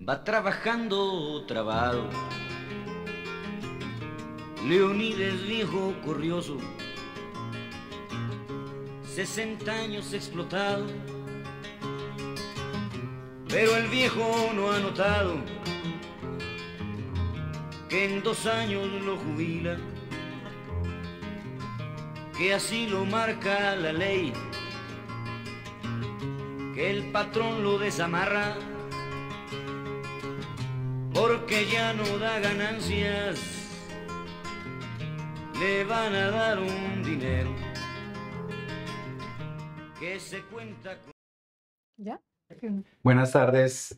va trabajando trabado. Leonides viejo corrioso, 60 años explotado, pero el viejo no ha notado que en 2 años lo jubila, que así lo marca la ley, que el patrón lo desamarra, porque ya no da ganancias, le van a dar un dinero que se cuenta con... ¿Ya? Buenas tardes,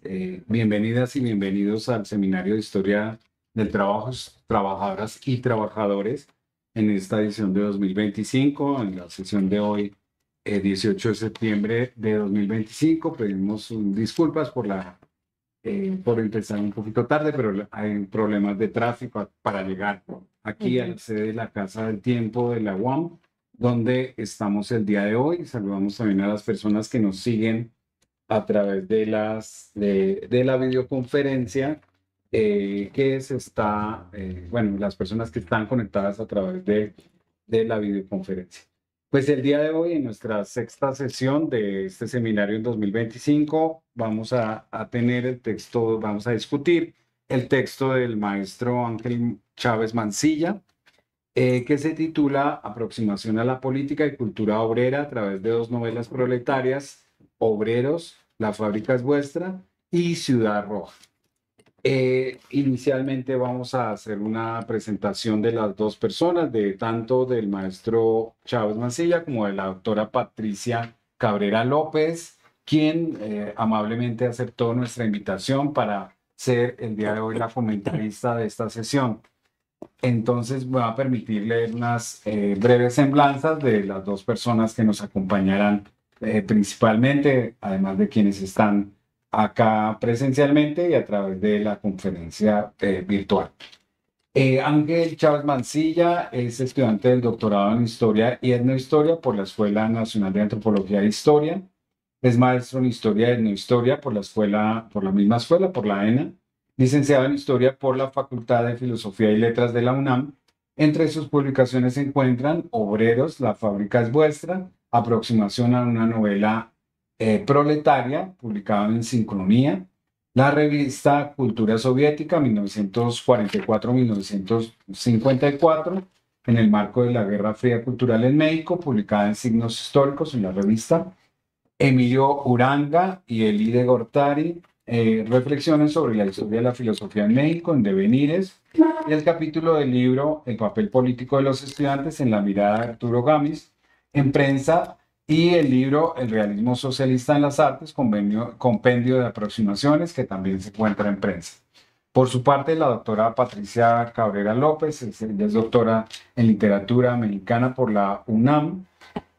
bienvenidas y bienvenidos al Seminario de Historia del Trabajo, Trabajadoras y Trabajadores en esta edición de 2025, en la sesión de hoy, 18 de septiembre de 2025. Pedimos disculpas por empezar un poquito tarde, pero hay problemas de tráfico para llegar aquí a la sede de la Casa del Tiempo de la UAM, donde estamos el día de hoy. Saludamos también a las personas que nos siguen a través de la videoconferencia que se está, bueno, las personas que están conectadas a través de la videoconferencia. Pues el día de hoy, en nuestra sexta sesión de este seminario en 2025, vamos a tener el texto, vamos a discutir el texto del maestro Ángel Chávez Mancilla, que se titula Aproximación a la política y cultura obrera a través de 2 novelas proletarias: Obreros, La fábrica es vuestra y Ciudad Roja. Inicialmente vamos a hacer una presentación de las 2 personas, tanto del maestro Chávez Mancilla como de la doctora Patricia Cabrera López, quien amablemente aceptó nuestra invitación para ser el día de hoy la comentarista de esta sesión. Entonces voy a permitir leer unas breves semblanzas de las 2 personas que nos acompañarán principalmente, además de quienes están acá presencialmente y a través de la conferencia virtual. Ángel Chávez Mancilla es estudiante del doctorado en Historia y Etnohistoria por la Escuela Nacional de Antropología e Historia. Es maestro en Historia y Etnohistoria por la misma escuela, por la ENA. Licenciado en Historia por la Facultad de Filosofía y Letras de la UNAM. Entre sus publicaciones se encuentran Obreros, La fábrica es vuestra, Aproximación a una novela proletaria, publicada en Sincronía, la revista Cultura Soviética, 1944-1954, en el marco de la Guerra Fría Cultural en México, publicada en Signos Históricos, en la revista, Emilio Uranga y Eli de Gortari, reflexiones sobre la historia de la filosofía en México, en Devenires, y el capítulo del libro El papel político de los estudiantes en la mirada de Arturo Gámez, en prensa, y el libro El realismo socialista en las artes, compendio de aproximaciones, que también se encuentra en prensa. Por su parte, la doctora Patricia Cabrera López, ella es doctora en literatura mexicana por la UNAM.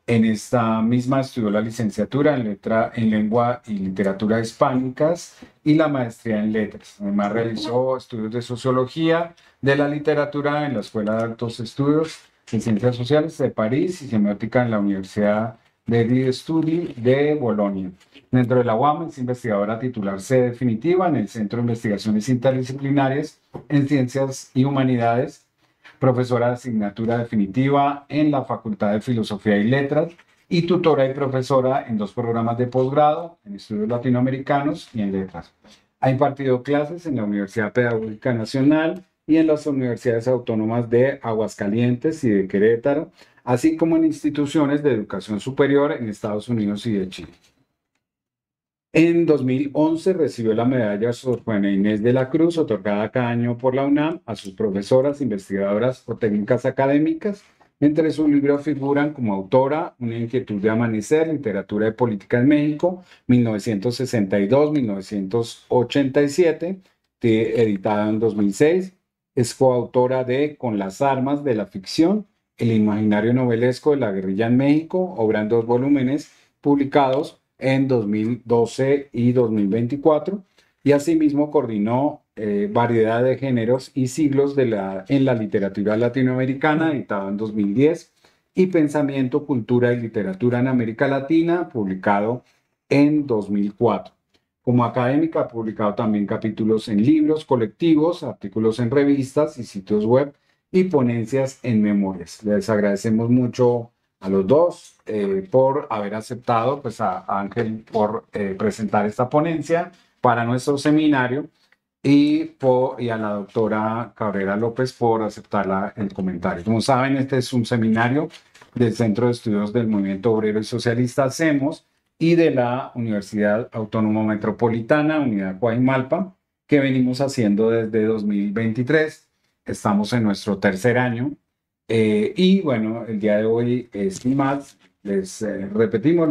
En esta misma estudió la licenciatura en lengua y literatura hispánicas y la maestría en letras. Además, realizó estudios de sociología de la literatura en la Escuela de Altos Estudios en Ciencias Sociales de París y semiótica en la Universidad de Studi de Bolonia. Dentro de la UAM es investigadora titular C definitiva en el Centro de Investigaciones Interdisciplinarias en Ciencias y Humanidades, profesora de asignatura definitiva en la Facultad de Filosofía y Letras y tutora y profesora en 2 programas de posgrado en estudios latinoamericanos y en letras. Ha impartido clases en la Universidad Pedagógica Nacional y en las universidades autónomas de Aguascalientes y de Querétaro, así como en instituciones de educación superior en Estados Unidos y de Chile. En 2011 recibió la medalla Sor Juana Inés de la Cruz, otorgada cada año por la UNAM a sus profesoras, investigadoras o técnicas académicas. Entre sus libros figuran como autora Una inquietud de amanecer, literatura de política en México, 1962-1987, editada en 2006. Es coautora de Con las armas de la ficción, el imaginario novelesco de la guerrilla en México, obra en 2 volúmenes publicados en 2012 y 2024, y asimismo coordinó Variedad de géneros y siglos en la literatura latinoamericana, editado en 2010, y Pensamiento, cultura y literatura en América Latina, publicado en 2004. Como académica ha publicado también capítulos en libros colectivos, artículos en revistas y sitios web y ponencias en memorias. Les agradecemos mucho a los dos por haber aceptado, pues a Ángel por presentar esta ponencia para nuestro seminario y a la doctora Cabrera López por aceptar el comentario. Como saben, este es un seminario del Centro de Estudios del Movimiento Obrero y Socialista, CEMOS, y de la Universidad Autónoma Metropolitana, Unidad Coajimalpa, que venimos haciendo desde 2023. Estamos en nuestro tercer año. Y bueno, el día de hoy, sin más, les repetimos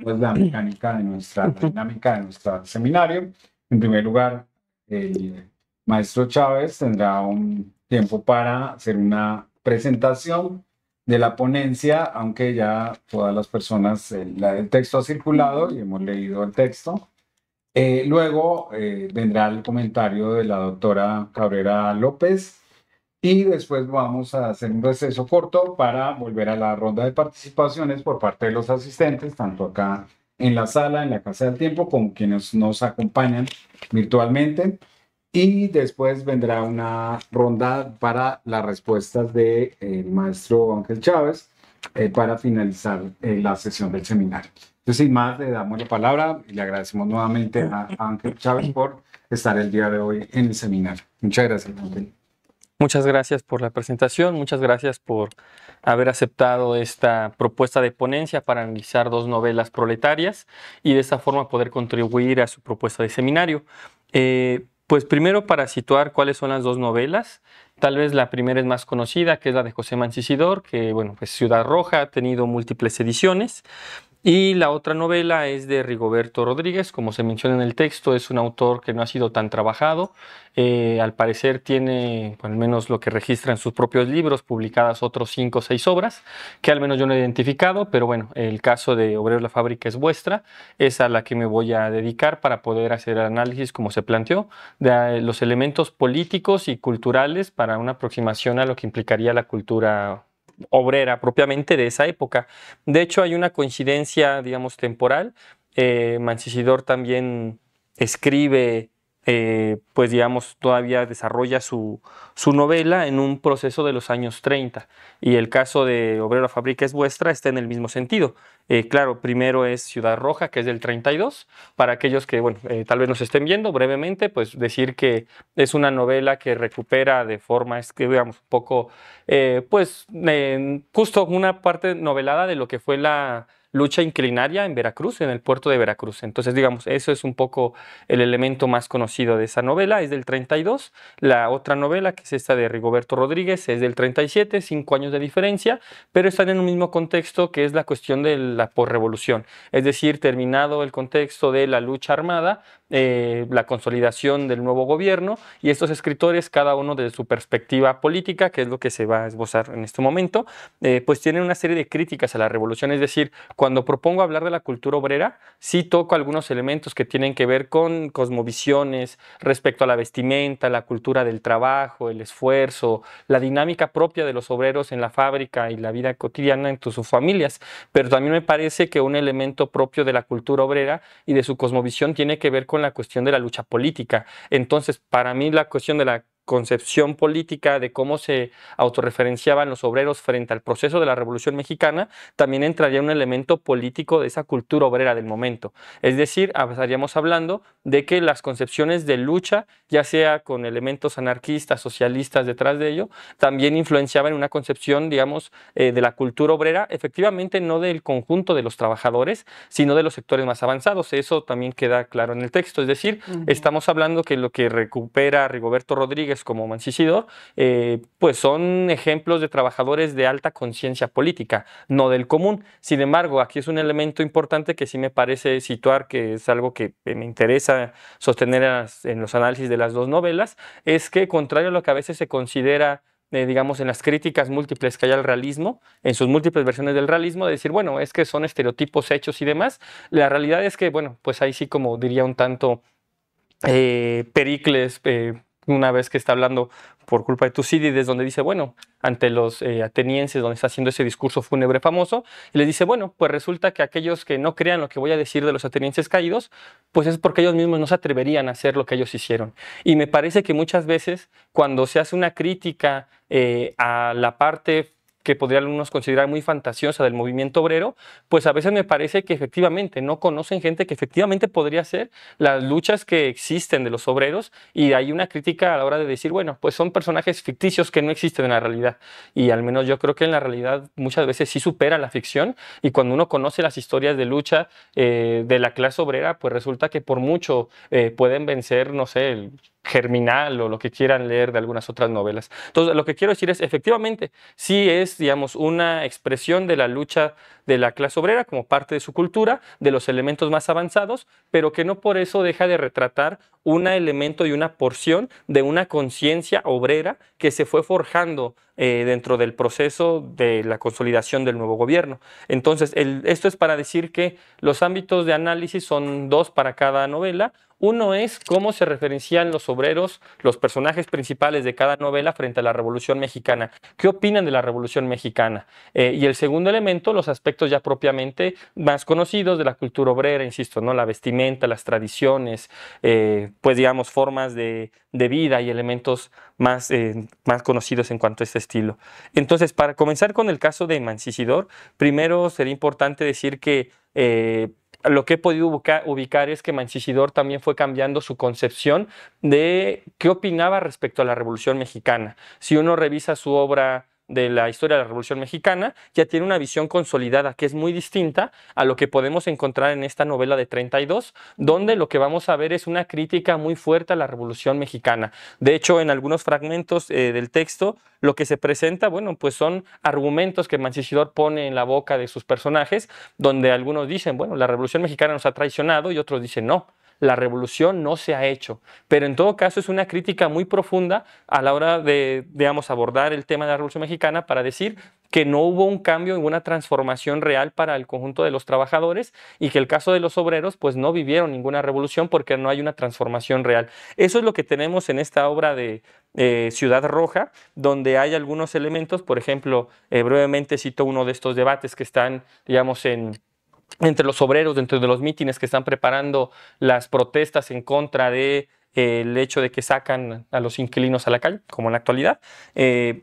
pues, la mecánica de la dinámica de nuestro seminario. En primer lugar, el maestro Chávez tendrá un tiempo para hacer una presentación de la ponencia, aunque ya todas las personas, el texto ha circulado y hemos leído el texto. Luego vendrá el comentario de la doctora Cabrera López y después vamos a hacer un receso corto para volver a la ronda de participaciones por parte de los asistentes, tanto acá en la sala, en la Casa del Tiempo, como quienes nos acompañan virtualmente. Y después vendrá una ronda para las respuestas del maestro Ángel Chávez para finalizar la sesión del seminario. Entonces, sin más, le damos la palabra y le agradecemos nuevamente a Ángel Chávez por estar el día de hoy en el seminario. Muchas gracias, Ángel. Muchas gracias por la presentación, muchas gracias por haber aceptado esta propuesta de ponencia para analizar dos novelas proletarias y de esta forma poder contribuir a su propuesta de seminario. Pues primero, para situar cuáles son las dos novelas, tal vez la primera es más conocida, que es la de José Mancisidor, que bueno, pues Ciudad Roja ha tenido múltiples ediciones. Y la otra novela es de Rigoberto Rodríguez, como se menciona en el texto, es un autor que no ha sido tan trabajado. Al parecer tiene, al menos lo que registra en sus propios libros, publicadas otros 5 o 6 obras, que al menos yo no he identificado, pero bueno, el caso de Obreros, la fábrica es vuestra, es a la que me voy a dedicar para poder hacer el análisis, como se planteó, de los elementos políticos y culturales para una aproximación a lo que implicaría la cultura obrera propiamente de esa época. De hecho, hay una coincidencia, digamos, temporal. Mancisidor también escribe, pues digamos, todavía desarrolla su novela en un proceso de los años 30. Y el caso de Obrero, la fábrica es vuestra está en el mismo sentido. Claro, primero es Ciudad Roja, que es del 32. Para aquellos que, bueno, tal vez nos estén viendo brevemente, pues decir que es una novela que recupera de forma, digamos, un poco, justo una parte novelada de lo que fue la lucha inclinaria en Veracruz, en el puerto de Veracruz. Entonces, digamos, eso es un poco el elemento más conocido de esa novela, es del 32. La otra novela, que es esta de Rigoberto Rodríguez, es del 37, 5 años de diferencia, pero están en un mismo contexto, que es la cuestión de la posrevolución. Es decir, terminado el contexto de la lucha armada, la consolidación del nuevo gobierno, y estos escritores, cada uno desde su perspectiva política, que es lo que se va a esbozar en este momento, pues tienen una serie de críticas a la revolución. Es decir, cuando propongo hablar de la cultura obrera, sí toco algunos elementos que tienen que ver con cosmovisiones respecto a la vestimenta, la cultura del trabajo, el esfuerzo, la dinámica propia de los obreros en la fábrica y la vida cotidiana en sus familias. Pero también me parece que un elemento propio de la cultura obrera y de su cosmovisión tiene que ver con la cuestión de la lucha política. Entonces, para mí la cuestión de la concepción política de cómo se autorreferenciaban los obreros frente al proceso de la Revolución Mexicana, también entraría un elemento político de esa cultura obrera del momento. Es decir, estaríamos hablando de que las concepciones de lucha, ya sea con elementos anarquistas, socialistas detrás de ello, también influenciaban en una concepción, digamos, de la cultura obrera, efectivamente no del conjunto de los trabajadores, sino de los sectores más avanzados. Eso también queda claro en el texto. Es decir, estamos hablando que lo que recupera Rigoberto Rodríguez como Mancisidor, pues son ejemplos de trabajadores de alta conciencia política, no del común. Sin embargo, aquí es un elemento importante que sí me parece situar, que es algo que me interesa sostener en los análisis de las dos novelas, es que contrario a lo que a veces se considera digamos, en las críticas múltiples que hay al realismo, en sus múltiples versiones del realismo, de decir, bueno, es que son estereotipos hechos y demás, la realidad es que, bueno, pues ahí sí, como diría un tanto Pericles, una vez que está hablando por culpa de Tucídides, donde dice, bueno, ante los atenienses, donde está haciendo ese discurso fúnebre famoso, y les dice, bueno, pues resulta que aquellos que no crean lo que voy a decir de los atenienses caídos, pues es porque ellos mismos no se atreverían a hacer lo que ellos hicieron. Y me parece que muchas veces cuando se hace una crítica a la parte que podrían algunos considerar muy fantasiosa del movimiento obrero, pues a veces me parece que efectivamente no conocen gente que efectivamente podría ser las luchas que existen de los obreros, y hay una crítica a la hora de decir, bueno, pues son personajes ficticios que no existen en la realidad, y al menos yo creo que en la realidad muchas veces sí supera la ficción, y cuando uno conoce las historias de lucha de la clase obrera, pues resulta que por mucho pueden vencer, no sé, el Germinal o lo que quieran leer de algunas otras novelas. Entonces, lo que quiero decir es, efectivamente, sí es, digamos, una expresión de la lucha de la clase obrera como parte de su cultura, de los elementos más avanzados, pero que no por eso deja de retratar un elemento y una porción de una conciencia obrera que se fue forjando dentro del proceso de la consolidación del nuevo gobierno. Entonces, esto es para decir que los ámbitos de análisis son dos para cada novela. Uno es cómo se referencian los obreros, los personajes principales de cada novela frente a la Revolución Mexicana. ¿Qué opinan de la Revolución Mexicana? Y el segundo elemento, los aspectos ya propiamente más conocidos de la cultura obrera, insisto, ¿no? La vestimenta, las tradiciones, pues digamos, formas de vida y elementos más conocidos en cuanto a este estilo. Entonces, para comenzar con el caso de Mancisidor, primero sería importante decir que lo que he podido ubicar es que Mancisidor también fue cambiando su concepción de qué opinaba respecto a la Revolución Mexicana. Si uno revisa su obra de la historia de la Revolución Mexicana, ya tiene una visión consolidada que es muy distinta a lo que podemos encontrar en esta novela de 32, donde lo que vamos a ver es una crítica muy fuerte a la Revolución Mexicana. De hecho, en algunos fragmentos del texto, lo que se presenta, bueno, pues son argumentos que Mancisidor pone en la boca de sus personajes, donde algunos dicen, bueno, la Revolución Mexicana nos ha traicionado, y otros dicen, no, la revolución no se ha hecho. Pero en todo caso es una crítica muy profunda a la hora de, digamos, abordar el tema de la Revolución Mexicana para decir que no hubo un cambio, ninguna transformación real para el conjunto de los trabajadores, y que el caso de los obreros pues no vivieron ninguna revolución porque no hay una transformación real. Eso es lo que tenemos en esta obra de Ciudad Roja, donde hay algunos elementos, por ejemplo, brevemente cito uno de estos debates que están, digamos, entre los obreros, dentro de los mítines que están preparando las protestas en contra de el hecho de que sacan a los inquilinos a la calle, como en la actualidad,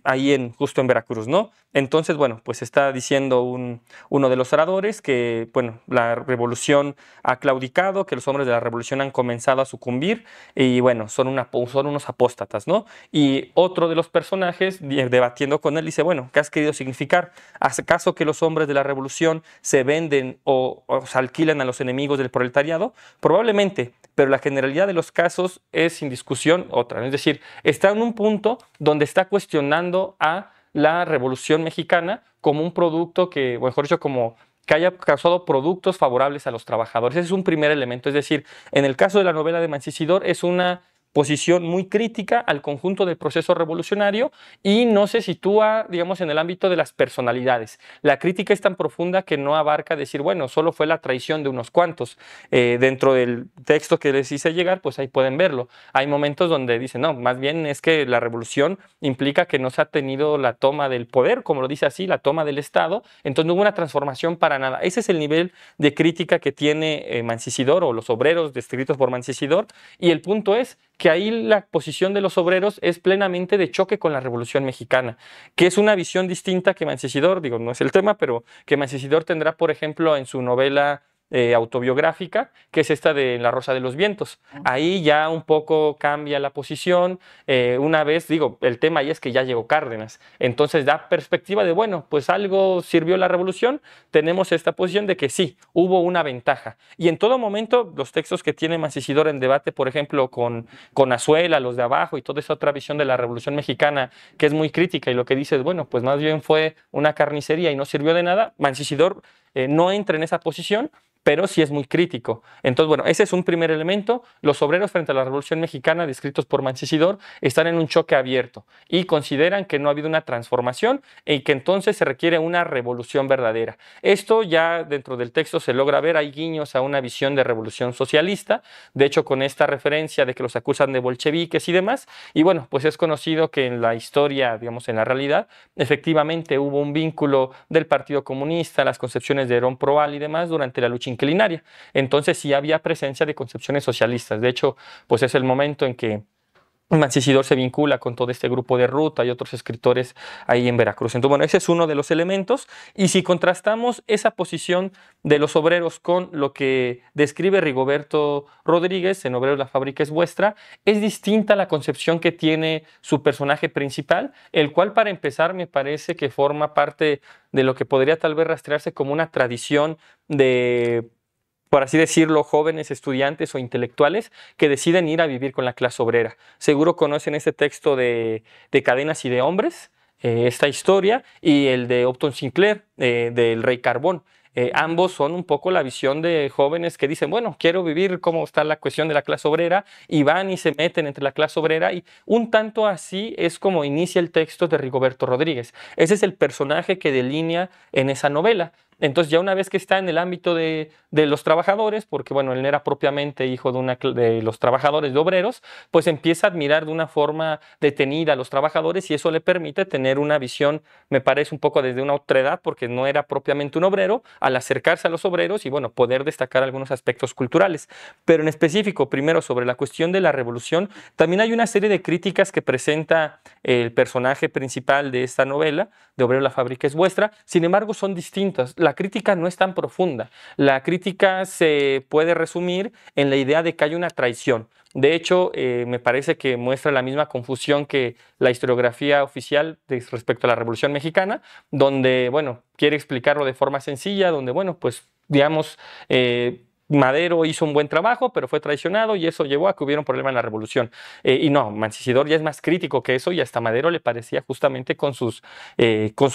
ahí justo en Veracruz, ¿no? Entonces, bueno, pues está diciendo uno de los oradores que, bueno, la revolución ha claudicado, que los hombres de la revolución han comenzado a sucumbir y, bueno, son unos apóstatas, ¿no? Y otro de los personajes, debatiendo con él, dice, bueno, ¿qué has querido significar? ¿Acaso que los hombres de la revolución se venden o se alquilan a los enemigos del proletariado? Probablemente, pero la generalidad de los casos es sin discusión otra. Es decir, está en un punto donde está cuestionando a la Revolución Mexicana como un producto que, o mejor dicho, como que haya causado productos favorables a los trabajadores. Ese es un primer elemento. Es decir, en el caso de la novela de Mancisidor es una posición muy crítica al conjunto del proceso revolucionario y no se sitúa, digamos, en el ámbito de las personalidades. La crítica es tan profunda que no abarca decir, bueno, solo fue la traición de unos cuantos. Dentro del texto que les hice llegar, pues ahí pueden verlo. Hay momentos donde dicen, no, más bien es que la revolución implica que no se ha tenido la toma del poder, como lo dice así, la toma del Estado, entonces no hubo una transformación para nada. Ese es el nivel de crítica que tiene Mancisidor o los obreros descritos por Mancisidor, y el punto es que ahí la posición de los obreros es plenamente de choque con la Revolución Mexicana, que es una visión distinta que Mancisidor, digo, no es el tema, pero que Mancisidor tendrá, por ejemplo, en su novela autobiográfica, que es esta de La Rosa de los Vientos. Ahí ya un poco cambia la posición. Una vez, digo, el tema ahí es que ya llegó Cárdenas. Entonces da perspectiva de, bueno, pues algo sirvió la revolución. Tenemos esta posición de que sí, hubo una ventaja. Y en todo momento, los textos que tiene Mancisidor en debate, por ejemplo, con Azuela, los de abajo y toda esa otra visión de la Revolución Mexicana, que es muy crítica y lo que dice es, bueno, pues más bien fue una carnicería y no sirvió de nada. Mancisidor no entra en esa posición, pero sí es muy crítico. Entonces, bueno, ese es un primer elemento. Los obreros frente a la Revolución Mexicana, descritos por Mancisidor, están en un choque abierto y consideran que no ha habido una transformación y que entonces se requiere una revolución verdadera. Esto ya dentro del texto se logra ver, hay guiños a una visión de revolución socialista, de hecho con esta referencia de que los acusan de bolcheviques y demás, y bueno, pues es conocido que en la historia, digamos en la realidad, efectivamente hubo un vínculo del Partido Comunista, las concepciones de Herón Proal y demás durante la lucha inclinaria. Entonces sí había presencia de concepciones socialistas. De hecho, pues es el momento en que Mancisidor se vincula con todo este grupo de Ruta y otros escritores ahí en Veracruz. Entonces, bueno, ese es uno de los elementos. Y si contrastamos esa posición de los obreros con lo que describe Rigoberto Rodríguez en Obreros, la fábrica es vuestra, es distinta la concepción que tiene su personaje principal, el cual, para empezar, me parece que forma parte de lo que podría tal vez rastrearse como una tradición de, por así decirlo, jóvenes estudiantes o intelectuales que deciden ir a vivir con la clase obrera. Seguro conocen este texto de Cadenas y de Hombres, esta historia, y el de Upton Sinclair, del Rey Carbón. Ambos son un poco la visión de jóvenes que dicen, bueno, quiero vivir cómo está la cuestión de la clase obrera, y van y se meten entre la clase obrera, y un tanto así es como inicia el texto de Rigoberto Rodríguez. Ese es el personaje que delinea en esa novela. Entonces ya una vez que está en el ámbito de los trabajadores, porque bueno, él no era propiamente hijo de los trabajadores, de obreros, pues empieza a admirar de una forma detenida a los trabajadores y eso le permite tener una visión, me parece un poco desde una otra edad, porque no era propiamente un obrero, al acercarse a los obreros y bueno, poder destacar algunos aspectos culturales. Pero en específico, primero sobre la cuestión de la revolución, también hay una serie de críticas que presenta el personaje principal de esta novela, de Obrero, la fábrica es vuestra, sin embargo son distintas. La crítica no es tan profunda. La crítica se puede resumir en la idea de que hay una traición. De hecho, me parece que muestra la misma confusión que la historiografía oficial respecto a la Revolución Mexicana, donde, bueno, quiere explicarlo de forma sencilla, donde, bueno, pues, digamos, Madero hizo un buen trabajo, pero fue traicionado y eso llevó a que hubiera un problema en la revolución. Y no, Mancisidor ya es más crítico que eso y hasta Madero le parecía justamente con sus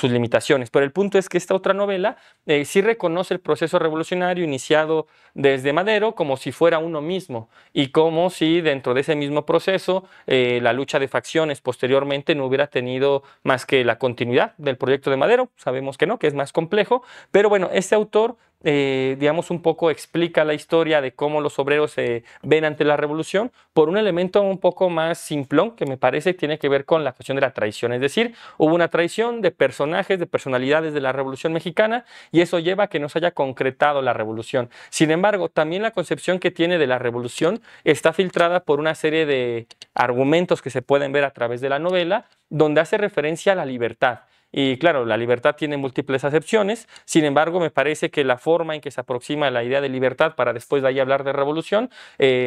limitaciones. Pero el punto es que esta otra novela sí reconoce el proceso revolucionario iniciado desde Madero como si fuera uno mismo y como si dentro de ese mismo proceso la lucha de facciones posteriormente no hubiera tenido más que la continuidad del proyecto de Madero. Sabemos que no, que es más complejo, pero bueno, este autor digamos, un poco explica la historia de cómo los obreros se ven ante la revolución por un elemento un poco más simplón que me parece tiene que ver con la cuestión de la traición. Es decir, hubo una traición de personajes, de personalidades de la Revolución Mexicana y eso lleva a que no se haya concretado la revolución. Sin embargo, también la concepción que tiene de la revolución está filtrada por una serie de argumentos que se pueden ver a través de la novela, donde hace referencia a la libertad. Y claro, la libertad tiene múltiples acepciones, sin embargo, me parece que la forma en que se aproxima la idea de libertad para después de ahí hablar de revolución,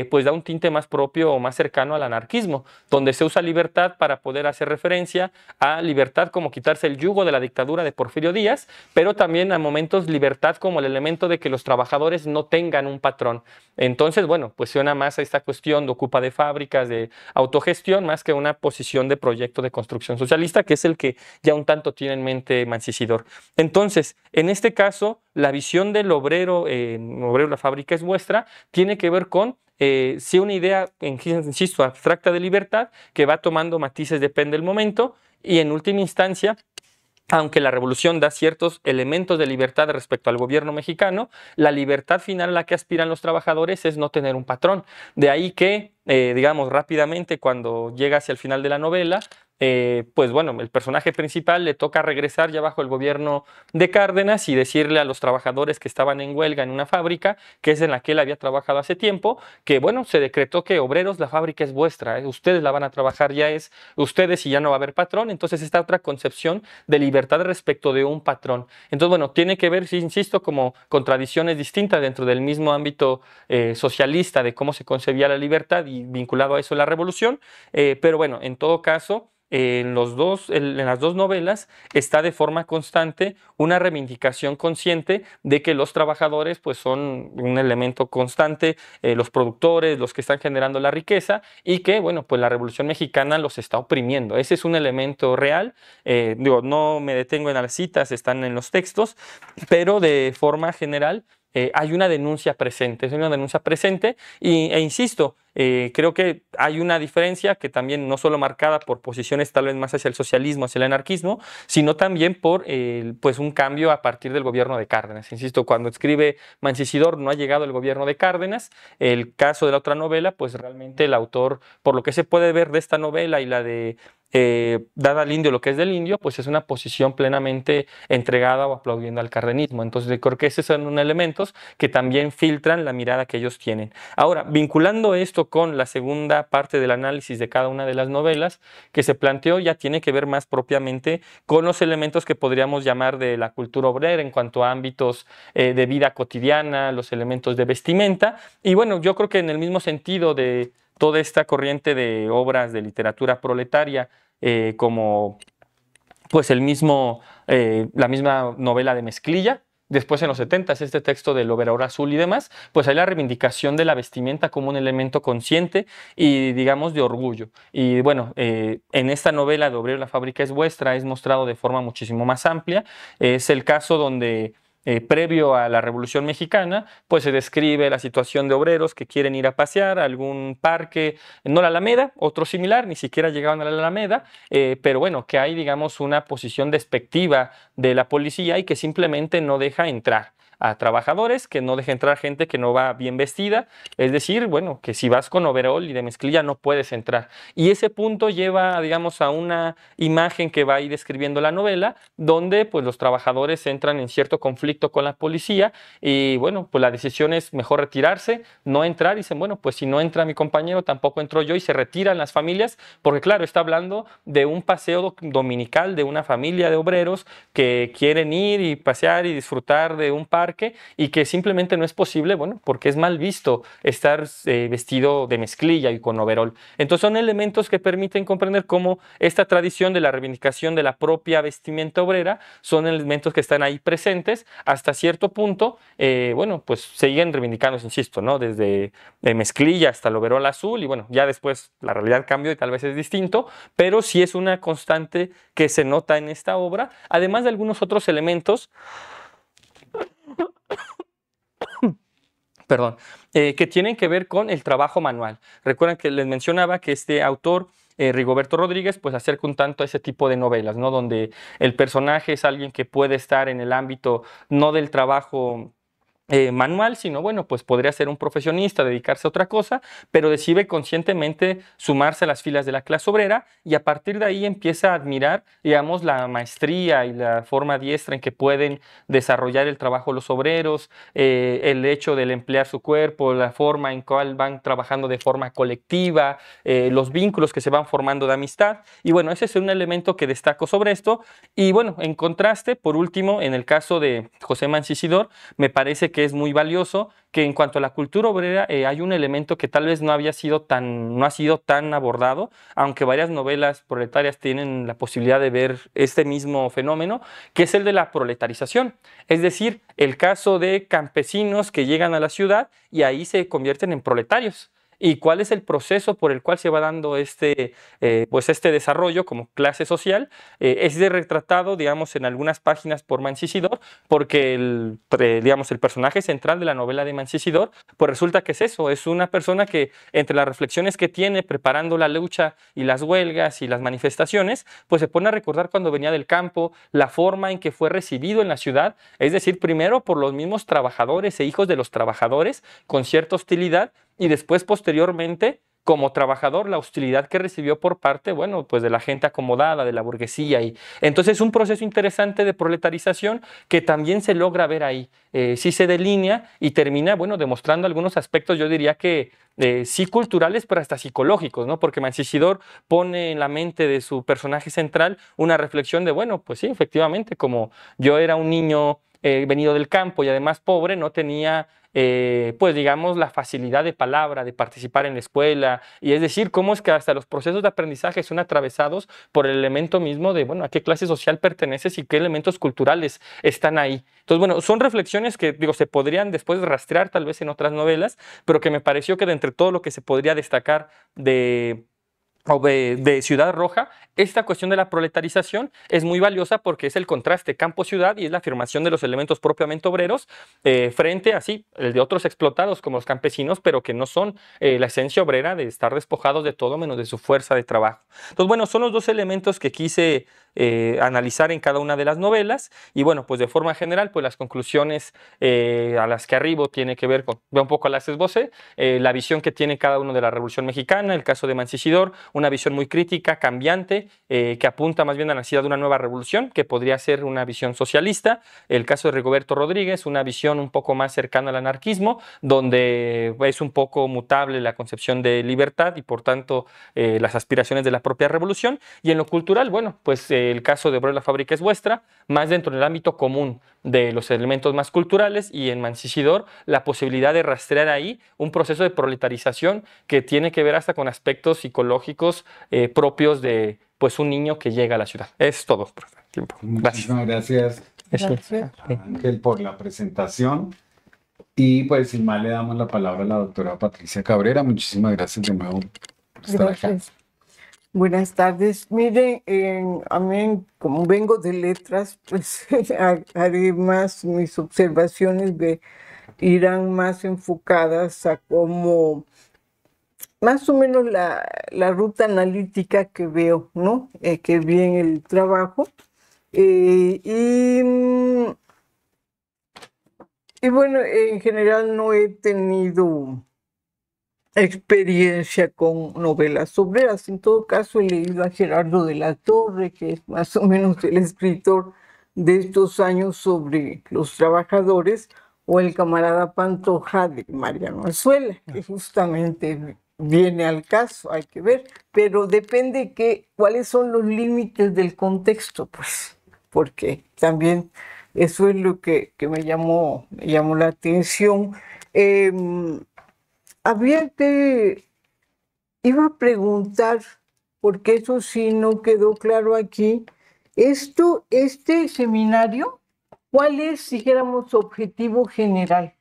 pues da un tinte más propio o más cercano al anarquismo, donde se usa libertad para poder hacer referencia a libertad como quitarse el yugo de la dictadura de Porfirio Díaz, pero también a momentos libertad como el elemento de que los trabajadores no tengan un patrón. Entonces, bueno, pues suena más a esta cuestión de ocupa de fábricas, de autogestión, más que una posición de proyecto de construcción socialista, que es el que ya un tanto tiene en mente Mancisidor. Entonces, en este caso, la visión del obrero, obrero, la fábrica es vuestra, tiene que ver con sí una idea, insisto, abstracta de libertad, que va tomando matices, depende del momento, y en última instancia, aunque la revolución da ciertos elementos de libertad respecto al gobierno mexicano, la libertad final a la que aspiran los trabajadores es no tener un patrón. De ahí que, digamos, rápidamente, cuando llega hacia el final de la novela, pues bueno, el personaje principal le toca regresar ya bajo el gobierno de Cárdenas y decirle a los trabajadores que estaban en huelga en una fábrica, que es en la que él había trabajado hace tiempo, que bueno, se decretó que obreros, la fábrica es vuestra, ustedes la van a trabajar, ya es ustedes y ya no va a haber patrón. Entonces esta otra concepción de libertad respecto de un patrón. Entonces bueno, tiene que ver, sí, insisto, como contradicciones distintas dentro del mismo ámbito socialista de cómo se concebía la libertad y vinculado a eso la revolución, pero bueno, en todo caso, en las dos novelas está de forma constante una reivindicación consciente de que los trabajadores pues son un elemento constante, los productores, los que están generando la riqueza y que bueno pues la Revolución Mexicana los está oprimiendo. Ese es un elemento real. Digo, no me detengo en las citas, están en los textos, pero de forma general hay una denuncia presente, e insisto, creo que hay una diferencia que también no solo marcada por posiciones tal vez más hacia el socialismo, hacia el anarquismo, sino también por pues un cambio a partir del gobierno de Cárdenas. Insisto, cuando escribe Mancisidor no ha llegado el gobierno de Cárdenas. El caso de la otra novela, pues realmente el autor, por lo que se puede ver de esta novela y la de dada al indio lo que es del indio, pues es una posición plenamente entregada o aplaudiendo al cardenismo. Entonces creo que esos son elementos que también filtran la mirada que ellos tienen. Ahora, vinculando esto con la segunda parte del análisis de cada una de las novelas que se planteó, ya tiene que ver más propiamente con los elementos que podríamos llamar de la cultura obrera en cuanto a ámbitos de vida cotidiana, los elementos de vestimenta. Y bueno, yo creo que en el mismo sentido de toda esta corriente de obras de literatura proletaria, como pues la misma novela de Mezclilla. Después en los 70 este texto del overol azul y demás, pues hay la reivindicación de la vestimenta como un elemento consciente y digamos de orgullo. Y bueno, en esta novela de Obrero, la fábrica es vuestra es mostrado de forma muchísimo más amplia. Es el caso donde previo a la Revolución Mexicana, pues se describe la situación de obreros que quieren ir a pasear a algún parque, no la Alameda, otro similar, ni siquiera llegaban a la Alameda, pero bueno, que hay, digamos, una posición despectiva de la policía y que simplemente no deja entrar a trabajadores, que no deja entrar gente que no va bien vestida, es decir, bueno, que si vas con overol y de mezclilla no puedes entrar. Y ese punto lleva, digamos, a una imagen que va a ir describiendo la novela, donde pues los trabajadores entran en cierto conflicto con la policía y bueno, pues la decisión es mejor retirarse, no entrar, y dicen, bueno, pues si no entra mi compañero, tampoco entro yo, y se retiran las familias, porque claro, está hablando de un paseo dominical de una familia de obreros que quieren ir y pasear y disfrutar de un parque y que simplemente no es posible, bueno, porque es mal visto estar vestido de mezclilla y con overol. Entonces son elementos que permiten comprender cómo esta tradición de la reivindicación de la propia vestimenta obrera son elementos que están ahí presentes hasta cierto punto, bueno, pues siguen reivindicándose, insisto, ¿no? Desde mezclilla hasta el overol azul y bueno, ya después la realidad cambió y tal vez es distinto, pero sí es una constante que se nota en esta obra, además de algunos otros elementos perdón, que tienen que ver con el trabajo manual. Recuerden que les mencionaba que este autor, Rigoberto Rodríguez, pues acerca un tanto a ese tipo de novelas, ¿no? Donde el personaje es alguien que puede estar en el ámbito no del trabajo manual, sino bueno, pues podría ser un profesionista, dedicarse a otra cosa, pero decide conscientemente sumarse a las filas de la clase obrera y a partir de ahí empieza a admirar, digamos, la maestría y la forma diestra en que pueden desarrollar el trabajo los obreros, el hecho del emplear su cuerpo, la forma en cual van trabajando de forma colectiva, los vínculos que se van formando de amistad, y bueno, ese es un elemento que destaco sobre esto. Y bueno, en contraste, por último, en el caso de José Mancisidor, me parece que es muy valioso que en cuanto a la cultura obrera hay un elemento que tal vez no ha sido tan abordado, aunque varias novelas proletarias tienen la posibilidad de ver este mismo fenómeno, que es el de la proletarización. Es decir, el caso de campesinos que llegan a la ciudad y ahí se convierten en proletarios. ¿Y cuál es el proceso por el cual se va dando pues este desarrollo como clase social? Es retratado, digamos, en algunas páginas por Mancisidor, porque digamos, el personaje central de la novela de Mancisidor, pues resulta que es eso, es una persona que entre las reflexiones que tiene preparando la lucha y las huelgas y las manifestaciones, pues se pone a recordar cuando venía del campo, la forma en que fue recibido en la ciudad, es decir, primero por los mismos trabajadores e hijos de los trabajadores, con cierta hostilidad, y después, posteriormente, como trabajador, la hostilidad que recibió por parte, bueno, pues de la gente acomodada, de la burguesía. Y entonces es un proceso interesante de proletarización que también se logra ver ahí. Sí se delinea y termina, bueno, demostrando algunos aspectos, yo diría que sí culturales, pero hasta psicológicos, ¿no? Porque Mancisidor pone en la mente de su personaje central una reflexión de, bueno, pues sí, efectivamente, como yo era un niño venido del campo y además pobre, no tenía pues digamos la facilidad de palabra, de participar en la escuela, y es decir, cómo es que hasta los procesos de aprendizaje son atravesados por el elemento mismo de, bueno, a qué clase social perteneces y qué elementos culturales están ahí. Entonces, bueno, son reflexiones que, digo, se podrían después rastrear tal vez en otras novelas, pero que me pareció que de entre todo lo que se podría destacar de Ciudad Roja, esta cuestión de la proletarización es muy valiosa porque es el contraste campo-ciudad y es la afirmación de los elementos propiamente obreros frente a sí, el de otros explotados como los campesinos, pero que no son la esencia obrera de estar despojados de todo menos de su fuerza de trabajo. Entonces, bueno, son los dos elementos que quise analizar en cada una de las novelas y bueno, pues de forma general, pues las conclusiones a las que arribo tiene que ver con, un poco las esbocé, la visión que tiene cada uno de la Revolución Mexicana, el caso de Mancisidor, una visión muy crítica, cambiante, que apunta más bien a la necesidad de una nueva revolución, que podría ser una visión socialista. El caso de Rigoberto Rodríguez, una visión un poco más cercana al anarquismo, donde es un poco mutable la concepción de libertad y por tanto las aspiraciones de la propia revolución. Y en lo cultural, bueno, pues el caso de Obrero la fábrica es vuestra, más dentro del ámbito común de los elementos más culturales, y en Mancisidor la posibilidad de rastrear ahí un proceso de proletarización que tiene que ver hasta con aspectos psicológicos propios de pues un niño que llega a la ciudad. Es todo, profe. Tiempo. Muchísimas gracias, Gracias. Ángel, por la presentación. Y pues sin más le damos la palabra a la doctora Patricia Cabrera. Muchísimas gracias de nuevo por estar acá. Gracias. Buenas tardes. Miren, a mí, como vengo de letras, pues haré más, mis observaciones irán más enfocadas a cómo, más o menos la ruta analítica que veo, ¿no? Que vi en el trabajo. Y bueno, en general no he tenido experiencia con novelas obreras. En todo caso, he leído a Gerardo de la Torre, que es más o menos el escritor de estos años sobre los trabajadores, o el camarada Pantoja de Mariano Azuela, que justamente viene al caso, hay que ver, pero depende cuáles son los límites del contexto, pues, porque también eso es lo que me llamó la atención. Iba a preguntar, porque eso sí no quedó claro aquí, este seminario, ¿cuál es, dijéramos, su objetivo general?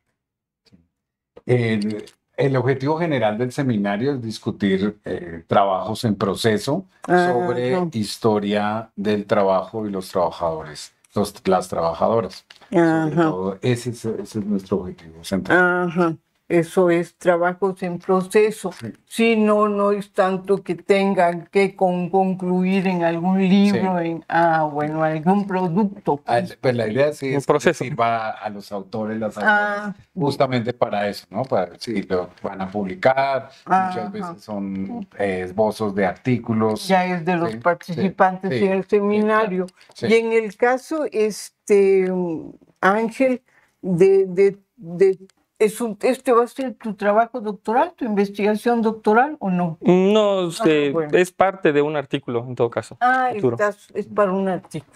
El objetivo general del seminario es discutir trabajos en proceso sobre historia del trabajo y los trabajadores, las trabajadoras. Sobre todo, ese es nuestro objetivo central. Ajá. Eso es trabajos en proceso. Sí, no es tanto que tengan que concluir en algún libro, sí. Bueno, algún producto. Pues la idea sí es que sirva a los autores, las autoras, justamente para eso, ¿no? Sí, lo van a publicar, muchas veces son esbozos de artículos. Ya es de los participantes en el seminario. Sí. Y en el caso, Ángel, ¿este va a ser tu trabajo doctoral, tu investigación doctoral o no? No, bueno. Es parte de un artículo en todo caso. Es para un artículo.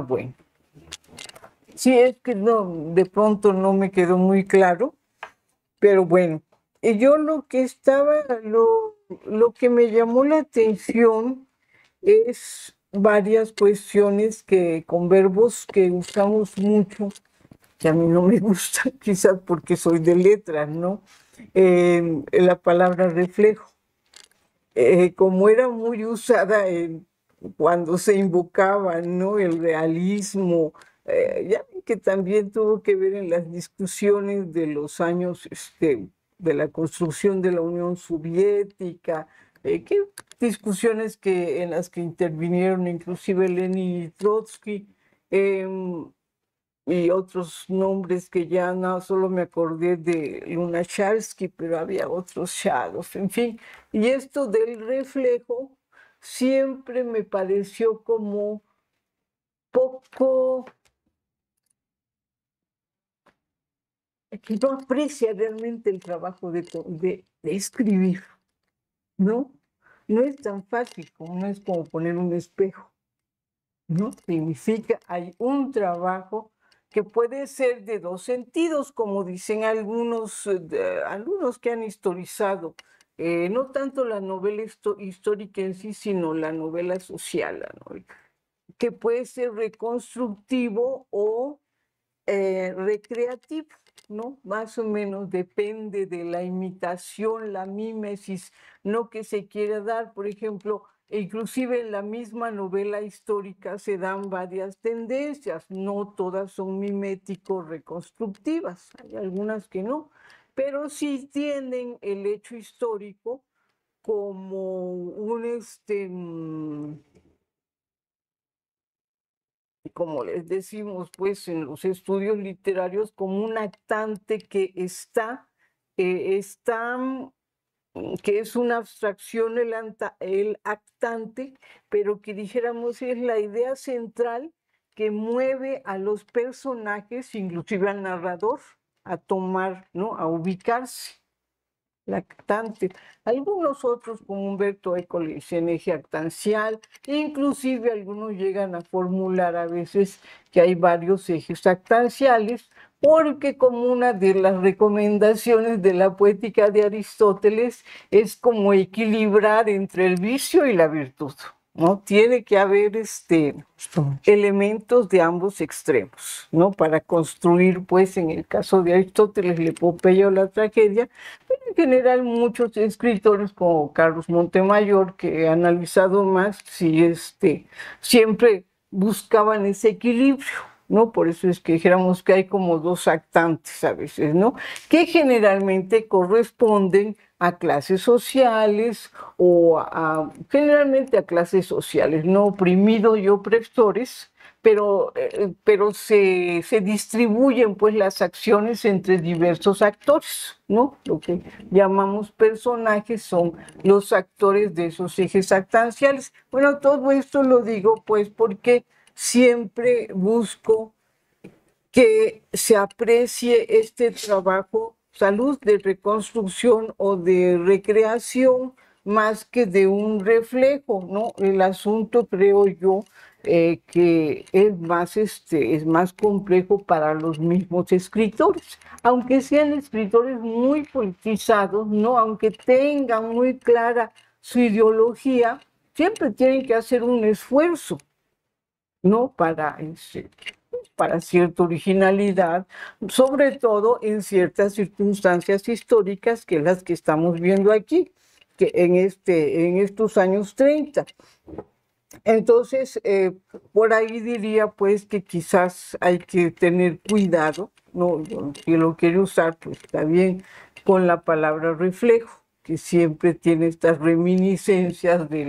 Bueno. Sí, es que de pronto no me quedó muy claro, pero bueno. Yo lo que me llamó la atención es varias cuestiones con verbos que usamos mucho, que a mí no me gusta, quizás porque soy de letras, ¿no? La palabra reflejo. Como era muy usada cuando se invocaba, ¿no? El realismo, ya ven que también tuvo que ver en las discusiones de los años de la construcción de la Unión Soviética, discusiones en las que intervinieron inclusive Lenin y Trotsky, y otros nombres que ya no solo me acordé de Lunacharsky, pero había otros Shadov, en fin. Y esto del reflejo siempre me pareció como poco, que no aprecia realmente el trabajo de escribir, ¿no? No es tan fácil, no es como poner un espejo, ¿no? Significa, hay un trabajo que puede ser de dos sentidos, como dicen algunos, algunos que han historizado, no tanto la novela histórica en sí, sino la novela social, que puede ser reconstructivo o recreativo, ¿no? Más o menos depende de la imitación, la mímesis, no que se quiera dar, por ejemplo, inclusive en la misma novela histórica se dan varias tendencias, no todas son mimético-reconstructivas, hay algunas que no, pero sí tienen el hecho histórico como un, como les decimos pues en los estudios literarios, como un actante que que es una abstracción el actante, pero que dijéramos es la idea central que mueve a los personajes, inclusive al narrador, a tomar, ¿no? A ubicarse. Lactante. Algunos otros, como Humberto Eco, le dicen eje actancial, inclusive algunos llegan a formular a veces que hay varios ejes actanciales, porque como una de las recomendaciones de la poética de Aristóteles es como equilibrar entre el vicio y la virtud, ¿no? Tiene que haber elementos de ambos extremos, ¿no? Para construir, pues, en el caso de Aristóteles, la epopeya o la tragedia, pero en general muchos escritores como Carlos Montemayor, que he analizado más, sí, siempre buscaban ese equilibrio, ¿no? Por eso es que dijéramos que hay como dos actantes a veces, ¿no? Que generalmente corresponden a clases sociales o generalmente a clases sociales, no oprimidos y opresores, pero se distribuyen pues las acciones entre diversos actores, ¿no? Lo que llamamos personajes son los actores de esos ejes actanciales. Bueno, todo esto lo digo pues porque siempre busco que se aprecie este trabajo, salud, de reconstrucción o de recreación, más que de un reflejo, ¿no? El asunto, creo yo, que es más complejo para los mismos escritores, aunque sean escritores muy politizados, ¿no? Aunque tengan muy clara su ideología, siempre tienen que hacer un esfuerzo, ¿no? Para cierta originalidad, sobre todo en ciertas circunstancias históricas que las que estamos viendo aquí, que en estos años 30. Entonces, por ahí diría pues que quizás hay que tener cuidado, ¿no? Si lo quiere usar, pues está bien, con la palabra reflejo, que siempre tiene estas reminiscencias de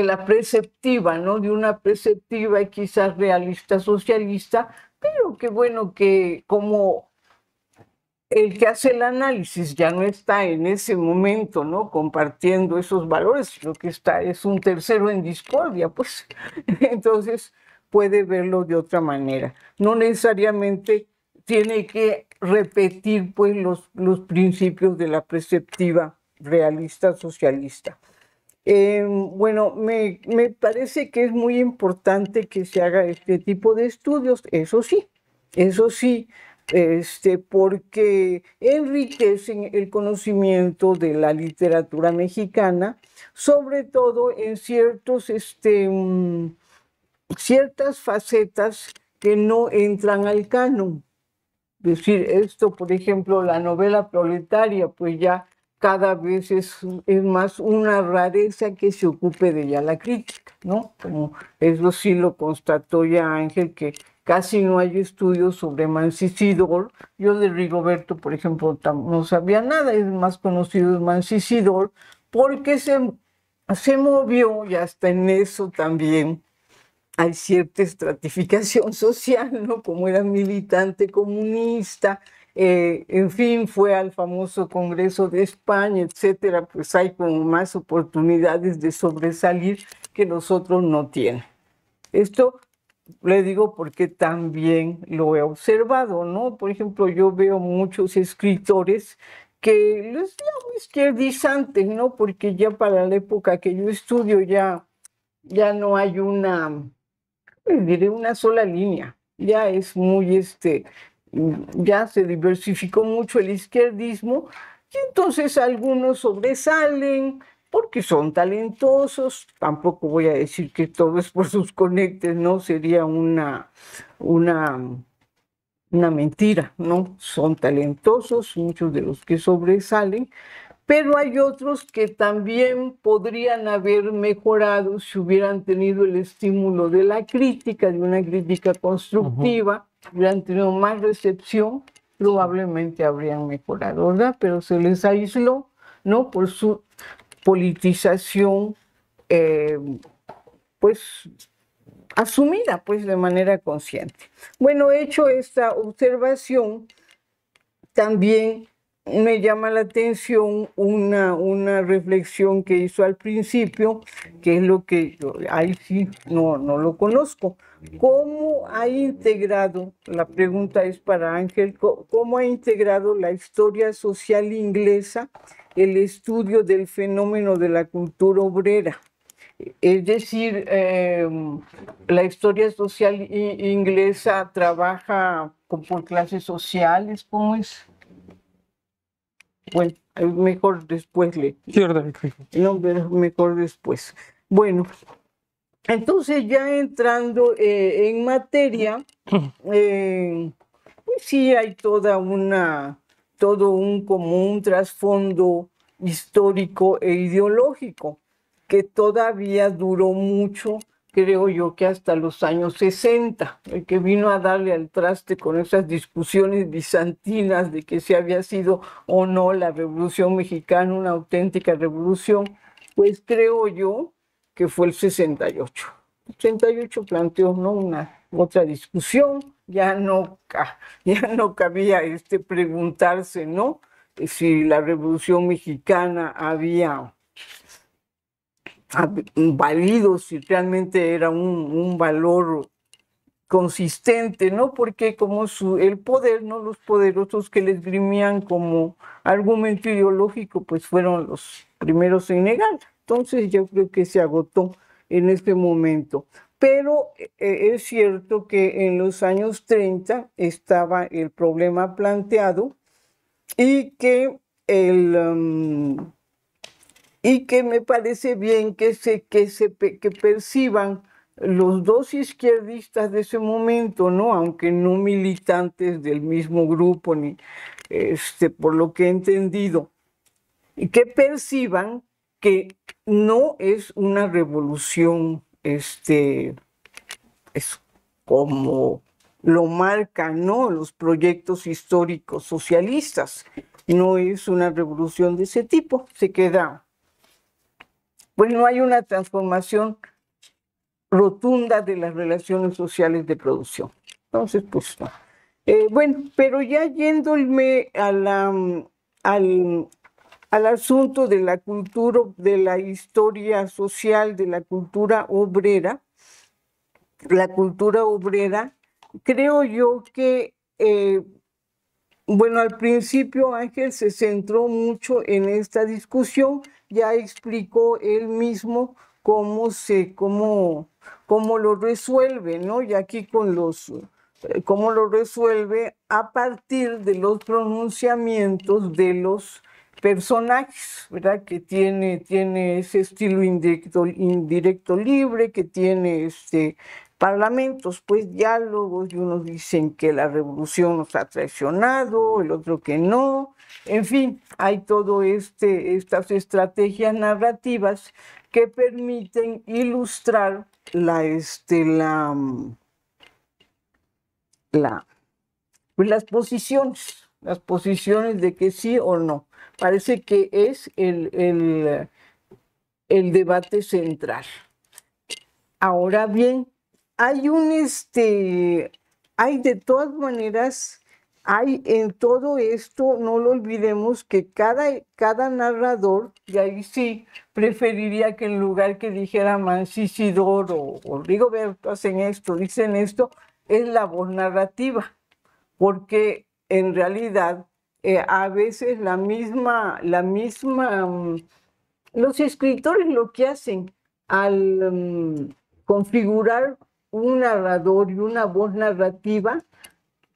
la preceptiva, ¿no? De una preceptiva y quizás realista socialista, pero que bueno, que como el que hace el análisis ya no está en ese momento, ¿no? Compartiendo esos valores, lo que está es un tercero en discordia, pues. Entonces puede verlo de otra manera. No necesariamente tiene que repetir, pues, los principios de la preceptiva realista socialista. Bueno, me parece que es muy importante que se haga este tipo de estudios, eso sí, porque enriquecen el conocimiento de la literatura mexicana, sobre todo en ciertas facetas que no entran al canon. Es decir, esto, por ejemplo, la novela proletaria, pues ya cada vez es más una rareza que se ocupe de ella la crítica, ¿no? Como eso sí lo constató ya Ángel, que casi no hay estudios sobre Mancisidor. Yo de Rigoberto, por ejemplo, no sabía nada, es más conocido el Mancisidor, porque se movió, y hasta en eso también hay cierta estratificación social, ¿no? Como era militante comunista, en fin, fue al famoso Congreso de España, etcétera, pues hay como más oportunidades de sobresalir que los otros no tienen. Esto le digo porque también lo he observado, ¿no? Por ejemplo, yo veo muchos escritores que les llamo izquierdizantes, ¿no? Porque ya para la época que yo estudio ya ya no hay diré una sola línea, ya es muy, ya se diversificó mucho el izquierdismo y entonces algunos sobresalen porque son talentosos, tampoco voy a decir que todo es por sus conectes, no, sería una, una mentira, ¿no? Son talentosos, muchos de los que sobresalen, pero hay otros que también podrían haber mejorado si hubieran tenido el estímulo de la crítica, de una crítica constructiva, hubieran tenido más recepción, probablemente habrían mejorado, ¿verdad? Pero se les aisló, ¿no? Por su politización, pues asumida, pues de manera consciente. Bueno, hecho esta observación, también me llama la atención una reflexión que hizo al principio, que es lo que yo, ahí sí no lo conozco. ¿Cómo ha integrado, la pregunta es para Ángel, cómo ha integrado la historia social inglesa el estudio del fenómeno de la cultura obrera? Es decir, la historia social inglesa trabaja por clases sociales, ¿cómo es? Bueno, mejor después Sí, ¿verdad? no, pero mejor después. Bueno, entonces ya entrando en materia, pues sí hay todo un común trasfondo histórico e ideológico que todavía duró mucho, creo yo que hasta los años 60, el que vino a darle al traste con esas discusiones bizantinas de que si había sido o no la Revolución Mexicana una auténtica revolución, pues creo yo que fue el 68. El 68 planteó, ¿no?, una otra discusión, ya no cabía preguntarse, ¿no?, si la Revolución Mexicana había valido, si realmente era un valor consistente, ¿no? Porque como el poder, ¿no?, los poderosos que le esgrimían como argumento ideológico, pues fueron los primeros en negar. Entonces yo creo que se agotó en este momento. Pero es cierto que en los años 30 estaba el problema planteado y que y que me parece bien que perciban los dos izquierdistas de ese momento, ¿no?, aunque no militantes del mismo grupo, ni por lo que he entendido, y que perciban que no es una revolución, es como lo marcan, ¿no?, los proyectos históricos socialistas. No es una revolución de ese tipo, se queda. Pues no hay una transformación rotunda de las relaciones sociales de producción. Entonces, pues no. Bueno, pero ya yéndome al asunto de la cultura, de la historia social, de la cultura obrera, creo yo que, bueno, al principio Ángel se centró mucho en esta discusión, ya explicó él mismo cómo lo resuelve, ¿no? Y aquí cómo lo resuelve a partir de los pronunciamientos de los personajes, ¿verdad? Que tiene ese estilo indirecto libre, que tiene parlamentos, pues diálogos, y unos dicen que la revolución nos ha traicionado, el otro que no, en fin, hay todo estas estrategias narrativas que permiten ilustrar pues las posiciones de que sí o no. Parece que es el debate central. Ahora bien, hay de todas maneras, hay en todo esto, no lo olvidemos, que cada narrador, y ahí sí preferiría que en lugar que dijera Mancisidor o Rigoberto dicen esto, es la voz narrativa, porque en realidad a veces los escritores lo que hacen, configurar un narrador y una voz narrativa,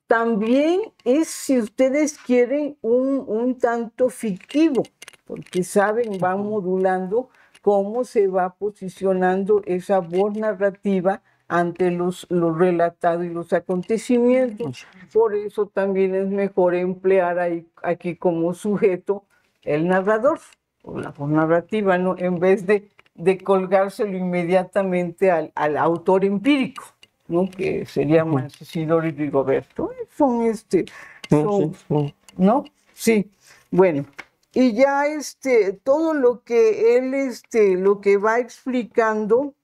también es, si ustedes quieren, un tanto fictivo, porque saben, va modulando cómo se va posicionando esa voz narrativa ante los relatados y los acontecimientos. Por eso también es mejor emplear aquí como sujeto el narrador, o la voz narrativa, ¿no? En vez de colgárselo inmediatamente al autor empírico, ¿no? Que sería Mancisidor y Rigoberto. ¿No? Sí, bueno. Y ya todo lo que él lo que va explicando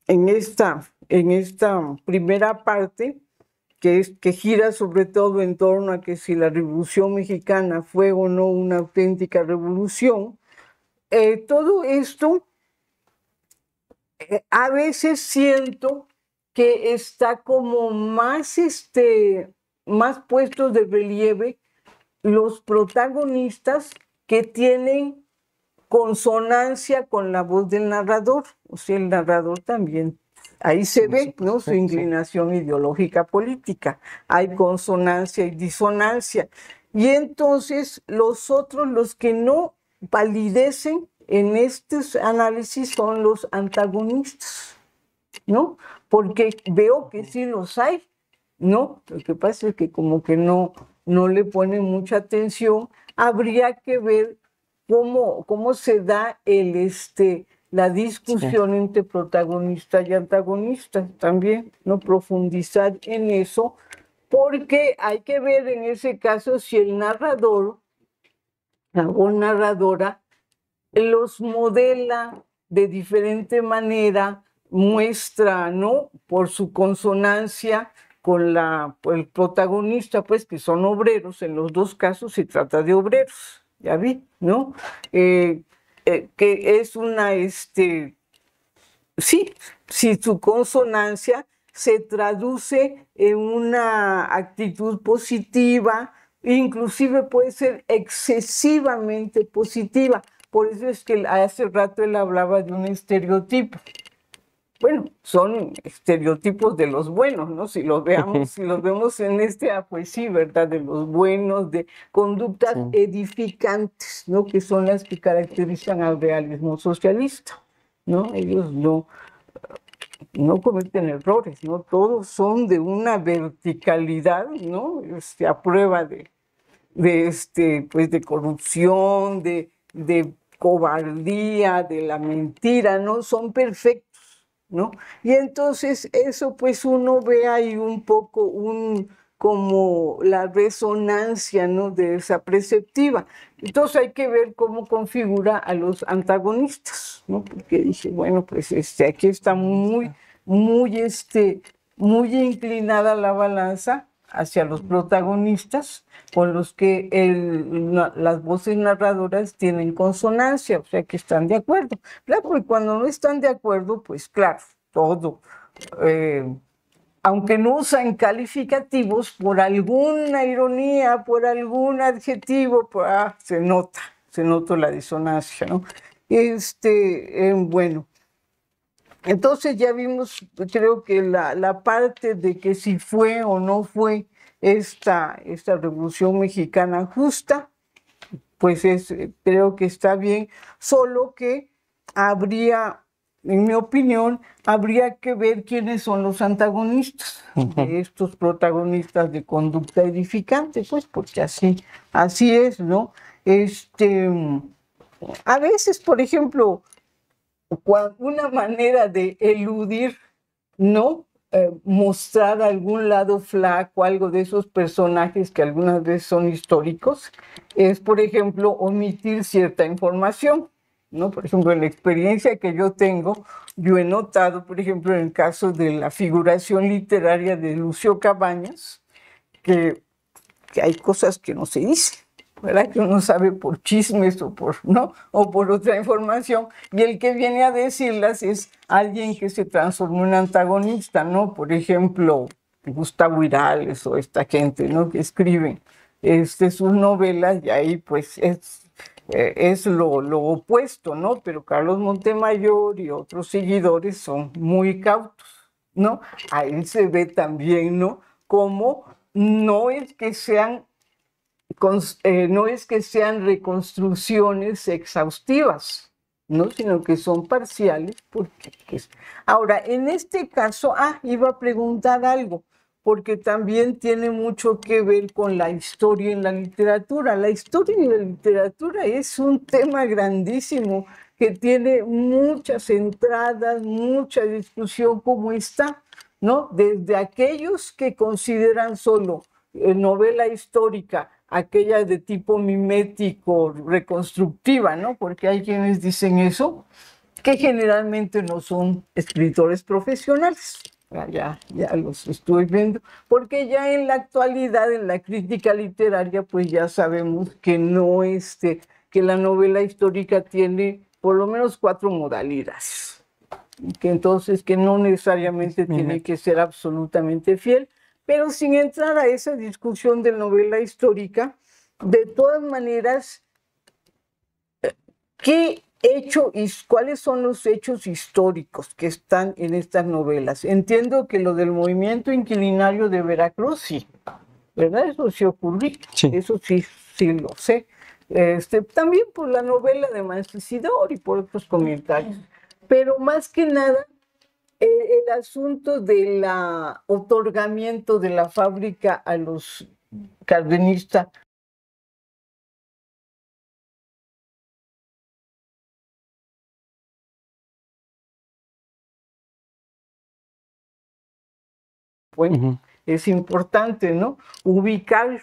en esta primera parte, que gira sobre todo en torno a que si la Revolución Mexicana fue o no una auténtica revolución, todo esto a veces siento que está como más puestos de relieve los protagonistas que tienen consonancia con la voz del narrador. O sea, el narrador también, ahí se ve, ¿no?, su inclinación ideológica política. Hay consonancia y disonancia. Y entonces los otros, los que no palidecen en estos análisis, son los antagonistas, ¿no? Porque veo que sí los hay, ¿no? Lo que pasa es que como que no le ponen mucha atención. Habría que ver cómo se da la discusión entre protagonistas y antagonistas también, ¿no? Profundizar en eso, porque hay que ver en ese caso si el narrador, la voz narradora, los modela de diferente manera, muestra, ¿no?, por su consonancia con el protagonista, pues, que son obreros. En los dos casos se trata de obreros, ya vi, ¿no? Que es una, sí, si su consonancia se traduce en una actitud positiva, inclusive puede ser excesivamente positiva. Por eso es que hace rato él hablaba de un estereotipo. Bueno, son estereotipos de los buenos, ¿no? Si los vemos en pues sí, ¿verdad? De los buenos, de conductas edificantes, ¿no? Que son las que caracterizan al realismo socialista, ¿no? Ellos no cometen errores, ¿no? Todos son de una verticalidad, ¿no? A prueba pues de corrupción, de cobardía, de la mentira, ¿no? Son perfectos, ¿no? Y entonces eso, pues uno ve ahí un poco como la resonancia, ¿no?, de esa perceptiva. Entonces hay que ver cómo configura a los antagonistas, ¿no? Porque dije, bueno, pues aquí está muy inclinada la balanza hacia los protagonistas, con los que las voces narradoras tienen consonancia, o sea, que están de acuerdo. Claro, porque cuando no están de acuerdo, pues claro, todo, aunque no usan calificativos, por alguna ironía, por algún adjetivo, se nota la disonancia, ¿no? Bueno. Entonces ya vimos, creo que la parte de que si fue o no fue esta Revolución Mexicana justa, pues creo que está bien, solo que en mi opinión, habría que ver quiénes son los antagonistas de estos protagonistas de conducta edificante, pues porque así es, ¿no? A veces, por ejemplo, una manera de eludir, ¿no?, mostrar algún lado flaco, algo de esos personajes que algunas veces son históricos, es, por ejemplo, omitir cierta información, ¿no? Por ejemplo, en la experiencia que yo tengo, yo he notado, por ejemplo, en el caso de la figuración literaria de Lucio Cabañas, que hay cosas que no se dicen, ¿verdad? Que uno sabe por chismes o por otra información, y el que viene a decirlas es alguien que se transformó en antagonista, ¿no? Por ejemplo, Gustavo Irales o esta gente, ¿no?, que escriben sus novelas, y ahí pues es lo opuesto, ¿no? Pero Carlos Montemayor y otros seguidores son muy cautos, ¿no? Ahí se ve también, ¿no? Como no es que sean no es que sean reconstrucciones exhaustivas, ¿no? Sino que son parciales. Ahora, en este caso, iba a preguntar algo, porque también tiene mucho que ver con la historia en la literatura. La historia en la literatura es un tema grandísimo que tiene muchas entradas, mucha discusión como está, ¿no? Desde aquellos que consideran solo novela histórica, aquella de tipo mimético, reconstructiva, ¿no? Porque hay quienes dicen eso, que generalmente no son escritores profesionales. Ya los estoy viendo, porque ya en la actualidad, en la crítica literaria, pues ya sabemos que no que la novela histórica tiene por lo menos 4 modalidades, que entonces que no necesariamente tiene que ser absolutamente fiel. Pero sin entrar a esa discusión de novela histórica, de todas maneras, ¿cuáles son los hechos históricos que están en estas novelas? Entiendo que lo del movimiento inquilinario de Veracruz, sí, ¿verdad? Eso sí ocurrió, Sí. eso sí lo sé. También por la novela de Mancisidor y por otros comentarios. Pero más que nada, el asunto del otorgamiento de la fábrica a los cardenistas. Bueno, es importante, ¿no? Ubicarlo,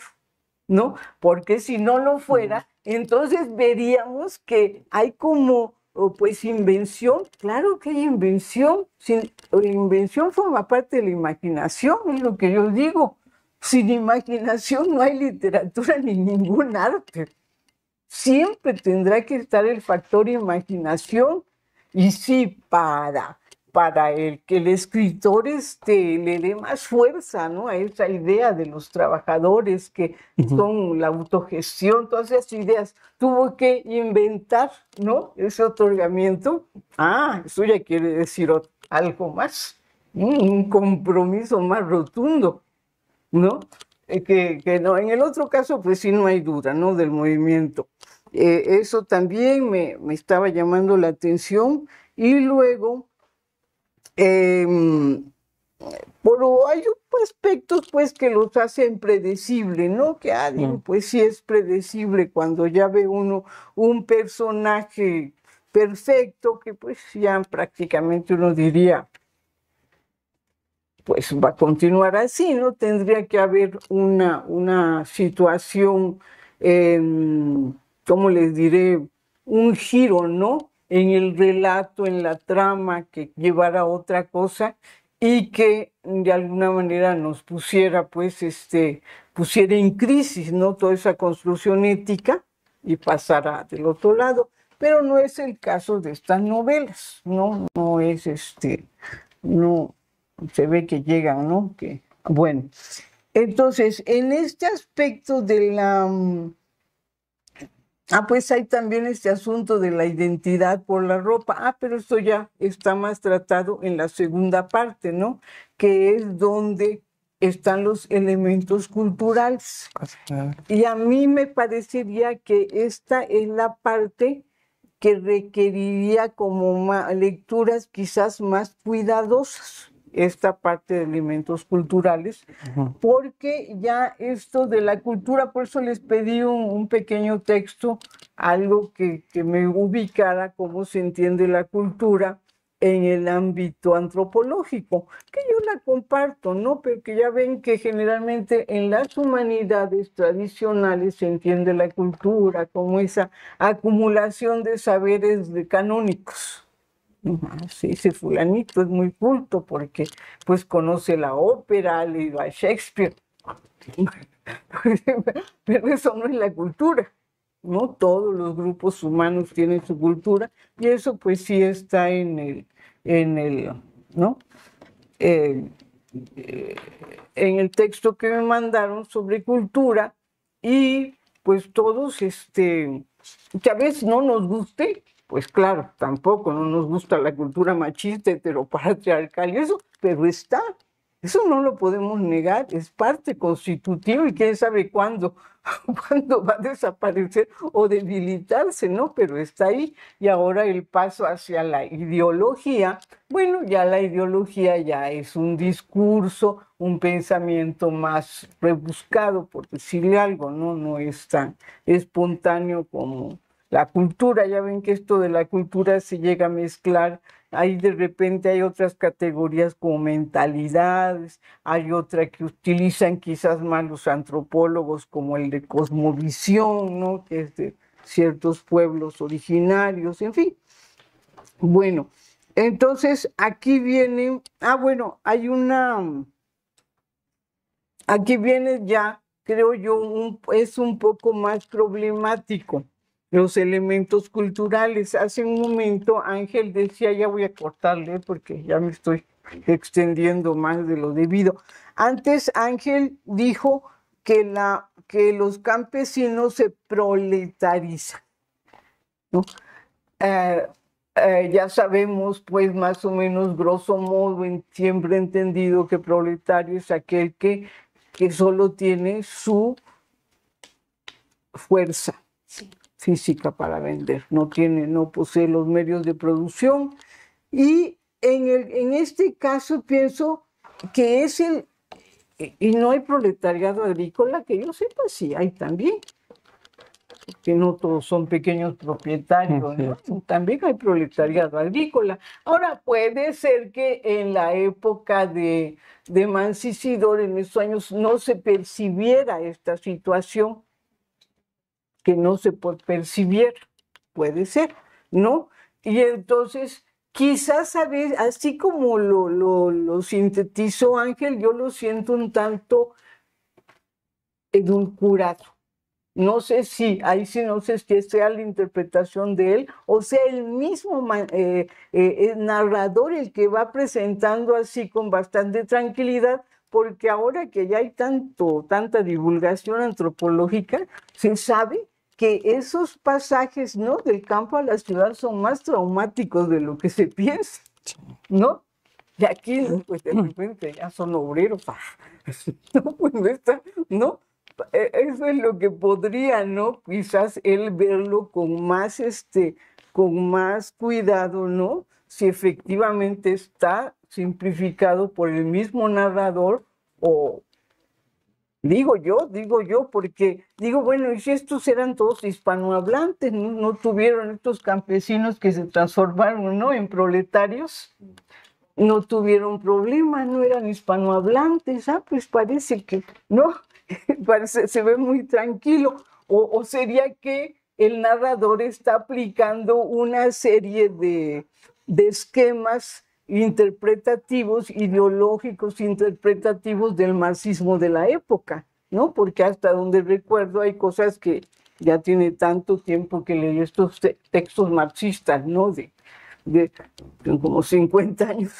¿no? Porque si no lo fuera, entonces veríamos que hay como, pues, invención. Claro que hay invención. Invención forma parte de la imaginación, es lo que yo digo. Sin imaginación no hay literatura ni ningún arte. Siempre tendrá que estar el factor imaginación. Y sí, para que el escritor le dé más fuerza, ¿no? A esa idea de los trabajadores que son la autogestión, todas esas ideas, tuvo que inventar, ¿no? Ese otorgamiento. Eso ya quiere decir algo más, un compromiso más rotundo, ¿no? Que no, en el otro caso, pues sí, no hay duda, ¿no? Del movimiento. Eso también me estaba llamando la atención. Y luego, hay aspectos, pues, que los hacen predecibles, ¿no? Que, pues sí es predecible cuando ya ve uno un personaje perfecto, que pues ya prácticamente uno diría, pues va a continuar así, ¿no? Tendría que haber una situación, ¿cómo les diré? Un giro, ¿no? En el relato, en la trama, que llevara a otra cosa y que de alguna manera nos pusiera, pues, pusiera en crisis, ¿no? Toda esa construcción ética y pasara del otro lado. Pero no es el caso de estas novelas, ¿no? No es no. Se ve que llegan, ¿no? Bueno, entonces, en este aspecto de pues hay también este asunto de la identidad por la ropa. Pero esto ya está más tratado en la segunda parte, ¿no? Que es donde están los elementos culturales. Y a mí me parecería que esta es la parte que requeriría como lecturas quizás más cuidadosas, esta parte de elementos culturales, porque ya esto de la cultura, por eso les pedí un pequeño texto, algo que me ubicara cómo se entiende la cultura en el ámbito antropológico, que yo la comparto, ¿no? Pero que ya ven que generalmente en las humanidades tradicionales se entiende la cultura como esa acumulación de saberes canónicos. Sí, ese fulanito es muy culto porque pues conoce la ópera, ha leído a Shakespeare. Pero eso no es la cultura, ¿no? Todos los grupos humanos tienen su cultura y eso pues sí está en el, ¿no? En el texto que me mandaron sobre cultura. Y pues todos, que a veces no nos guste, pues claro, tampoco no nos gusta la cultura machista, heteropatriarcal y eso, pero está. Eso no lo podemos negar, es parte constitutiva y quién sabe cuándo, cuándo va a desaparecer o debilitarse, ¿no? Pero está ahí. Y ahora el paso hacia la ideología, bueno, ya la ideología ya es un discurso, un pensamiento más rebuscado, por decirle algo, ¿no? No es tan espontáneo como la cultura. Ya ven que esto de la cultura se llega a mezclar. Ahí de repente hay otras categorías como mentalidades, hay otra que utilizan quizás más los antropólogos como el de cosmovisión, ¿no? Que es de ciertos pueblos originarios, en fin. Bueno, entonces aquí viene, bueno, hay aquí viene ya, creo yo, es un poco más problemático. Los elementos culturales. Hace un momento Ángel decía, ya voy a cortarle porque ya me estoy extendiendo más de lo debido. Antes Ángel dijo que los campesinos se proletarizan, ¿no? Ya sabemos, pues más o menos, grosso modo, siempre entendido que proletario es aquel que solo tiene su fuerza física para vender, no posee los medios de producción. Y en este caso pienso que y no hay proletariado agrícola, que yo sepa, sí hay también, que no todos son pequeños propietarios, ¿no? También hay proletariado agrícola. Ahora, puede ser que en la época de Mancisidor, en esos años, no se percibiera esta situación, que no se percibiera, puede ser, ¿no? Y entonces, quizás a veces, así como lo sintetizó Ángel, yo lo siento un tanto edulcorado. No sé si, ahí sí no sé si sea la interpretación de él, o sea el mismo el narrador el que va presentando así con bastante tranquilidad, porque ahora que ya hay tanta divulgación antropológica, se sabe que esos pasajes, ¿no?, del campo a la ciudad son más traumáticos de lo que se piensa, ¿no? Y aquí, pues de repente ya son obreros, no, pues no está, ¿no? Eso es lo que podría, ¿no? Quizás él verlo con más cuidado, ¿no? Si efectivamente está simplificado por el mismo narrador o digo yo, porque digo, bueno, y si estos eran todos hispanohablantes, no tuvieron estos campesinos que se transformaron, ¿no?, en proletarios, no tuvieron problemas, no eran hispanohablantes, pues parece que, ¿no? Se ve muy tranquilo, o sería que el narrador está aplicando una serie de esquemas interpretativos, ideológicos, interpretativos del marxismo de la época, ¿no? Porque hasta donde recuerdo hay cosas que ya tiene tanto tiempo que leí estos textos marxistas, ¿no? De como 50 años.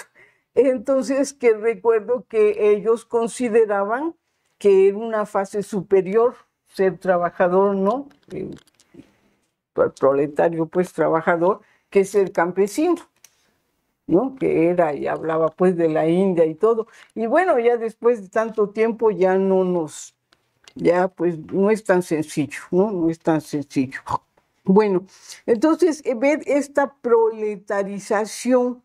Entonces, que recuerdo que ellos consideraban que era una fase superior ser trabajador, ¿no? Proletario, pues trabajador, que ser campesino, ¿no? Que era y hablaba pues de la India y todo. Y bueno, ya después de tanto tiempo ya pues no es tan sencillo, ¿no? No es tan sencillo. Bueno, entonces ver esta proletarización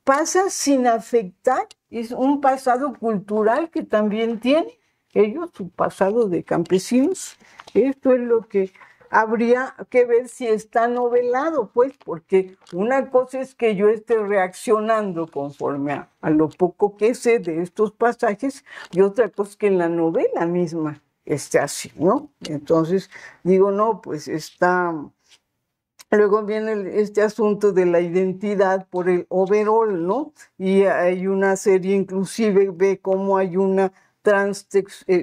pasa sin afectar, es un pasado cultural que también tienen ellos, su pasado de campesinos. Esto es lo que habría que ver si está novelado, pues, porque una cosa es que yo esté reaccionando conforme a lo poco que sé de estos pasajes, y otra cosa es que en la novela misma esté así, ¿no? Entonces, digo, no, pues está... Luego viene este asunto de la identidad por el overall, ¿no? Y hay una serie, inclusive ve cómo hay una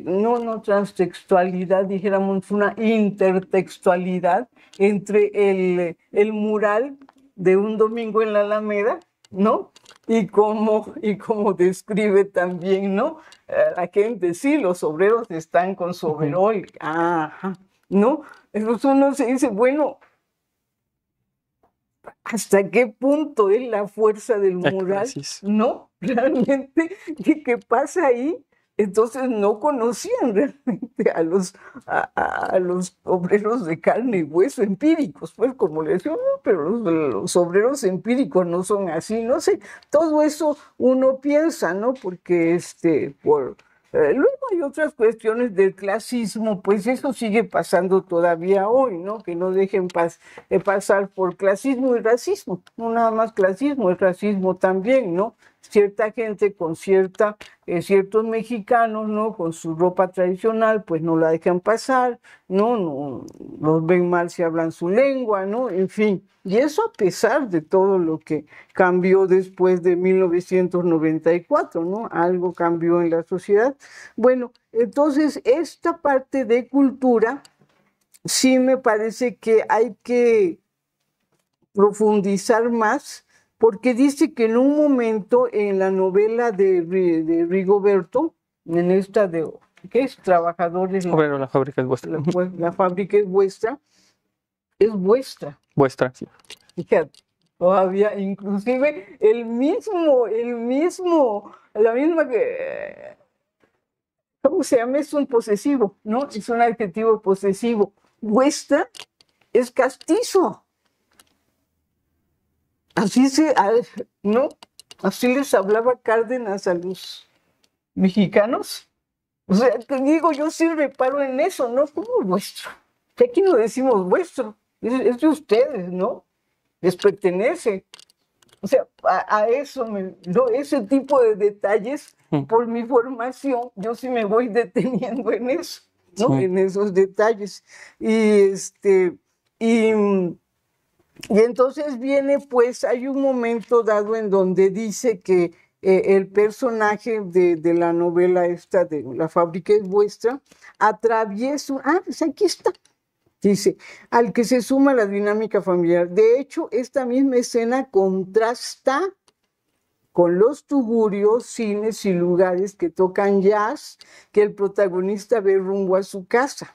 no transtextualidad, dijéramos una intertextualidad entre el mural de un domingo en la Alameda, ¿no? Y cómo describe también, ¿no? La gente, sí, los obreros están con su overall, ajá, ¿no? Entonces uno se dice, bueno, ¿hasta qué punto es la fuerza del moral? Así es. ¿No? Realmente, ¿qué pasa ahí? Entonces no conocían realmente a los obreros de carne y hueso empíricos, pues como les digo, no, pero los obreros empíricos no son así, no sé, todo eso uno piensa, ¿no? Porque luego hay otras cuestiones del clasismo, pues eso sigue pasando todavía hoy, ¿no? Que no dejen pasar por clasismo y racismo, no nada más clasismo, es racismo también, ¿no? Cierta gente con ciertos mexicanos, ¿no? Con su ropa tradicional, pues no la dejan pasar, ¿no? No los ven mal si hablan su lengua, ¿no? En fin, y eso a pesar de todo lo que cambió después de 1994, ¿no? Algo cambió en la sociedad. Bueno, entonces esta parte de cultura sí me parece que hay que profundizar más, porque dice que en un momento en la novela de Rigoberto, en esta de, ¿qué es? Trabajadores, Obrero, la fábrica es vuestra. la fábrica es vuestra, Vuestra, sí. fíjate, todavía, inclusive la misma que, ¿cómo se llama? Es un posesivo, ¿no? Es un adjetivo posesivo. Vuestra es castizo. ¿No? Así les hablaba Cárdenas a los mexicanos. O sea, te digo, yo sí reparo en eso, ¿no? ¿Cómo vuestro? Que aquí no decimos vuestro, es de ustedes, ¿no? Les pertenece. O sea, a eso, ¿no? Ese tipo de detalles, por mi formación, yo sí me voy deteniendo en eso, ¿no? Sí. En esos detalles. Y entonces viene, pues, hay un momento dado en donde dice que el personaje de la novela esta de La fábrica es vuestra, atraviesa, pues aquí está, dice, al que se suma la dinámica familiar. De hecho, esta misma escena contrasta con los tugurios, cines y lugares que tocan jazz que el protagonista ve rumbo a su casa.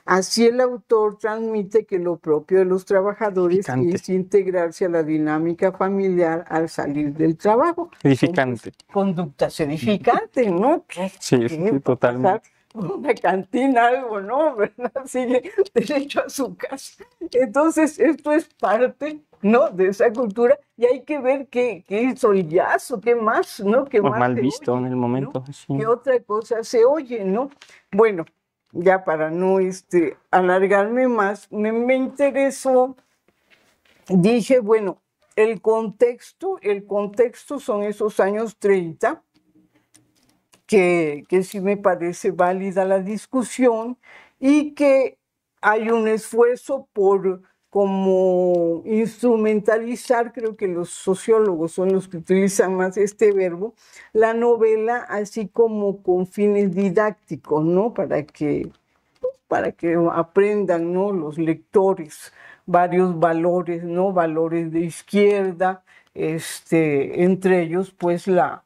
Así el autor transmite que lo propio de los trabajadores es integrarse a la dinámica familiar al salir del trabajo. Edificante. Conductas edificantes, ¿no? Sí, totalmente. Una cantina, algo, ¿no? ¿Verdad? Sigue derecho a su casa. Entonces, esto es parte, ¿no? De esa cultura y hay que ver qué hizo el jazz o qué más, ¿no? ¿Qué más mal se visto oye, en el momento. ¿no? Sí. ¿Qué otra cosa se oye, no? Bueno, ya para no alargarme más, me interesó, dije, bueno, el contexto son esos años 30, que sí me parece válida la discusión y que hay un esfuerzo por como instrumentalizar, creo que los sociólogos son los que utilizan más este verbo, la novela así como con fines didácticos, ¿no? Para que aprendan, ¿no? Los lectores varios valores, ¿no? Valores de izquierda, entre ellos, pues, la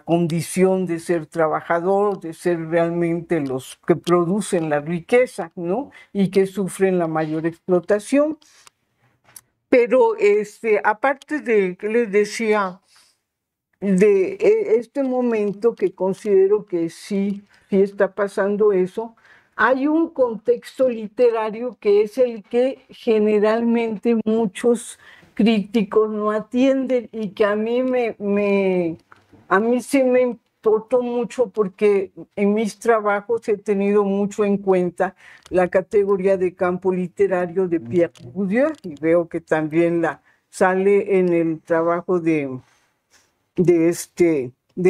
condición de ser trabajador, de ser realmente los que producen la riqueza, ¿no? Y que sufren la mayor explotación. Pero, aparte de, ¿qué les decía? De este momento que considero que sí está pasando eso, hay un contexto literario que es el que generalmente muchos críticos no atienden y que a mí sí me importó mucho porque en mis trabajos he tenido mucho en cuenta la categoría de campo literario de Pierre Bourdieu y veo que también sale en el trabajo de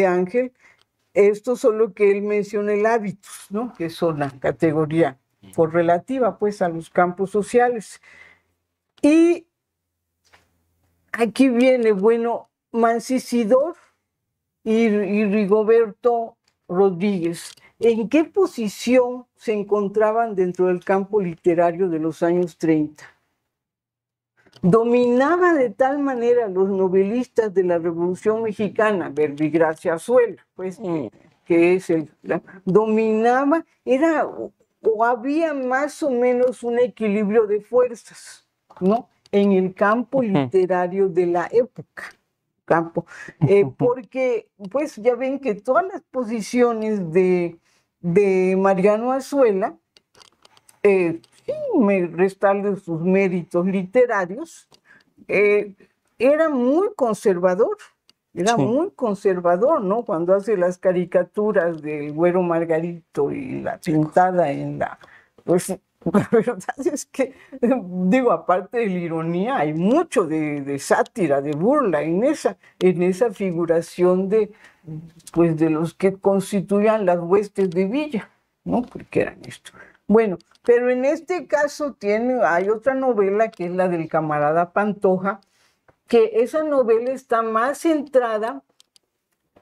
Ángel. Esto solo que él menciona el hábitus, ¿no? Que es una categoría correlativa, pues, a los campos sociales. Y aquí viene, bueno, Mancisidor y Rigoberto Rodríguez. ¿En qué posición se encontraban dentro del campo literario de los años 30? Dominaba de tal manera a los novelistas de la Revolución Mexicana, Verbigracia Azuela, pues, que es dominaba, era o había más o menos un equilibrio de fuerzas, ¿no? En el campo literario de la época. Porque pues ya ven que todas las posiciones de Mariano Azuela, sin restarle sus méritos literarios, era muy conservador. Era muy conservador, ¿no? Cuando hace las caricaturas del Güero Margarito y la pintada en la... Pues la verdad es que, digo, aparte de la ironía, hay mucho de sátira, de burla en esa figuración pues, de los que constituían las huestes de Villa, ¿no? Porque eran esto. Bueno, pero en este caso hay otra novela que es la del camarada Pantoja, que esa novela está más centrada,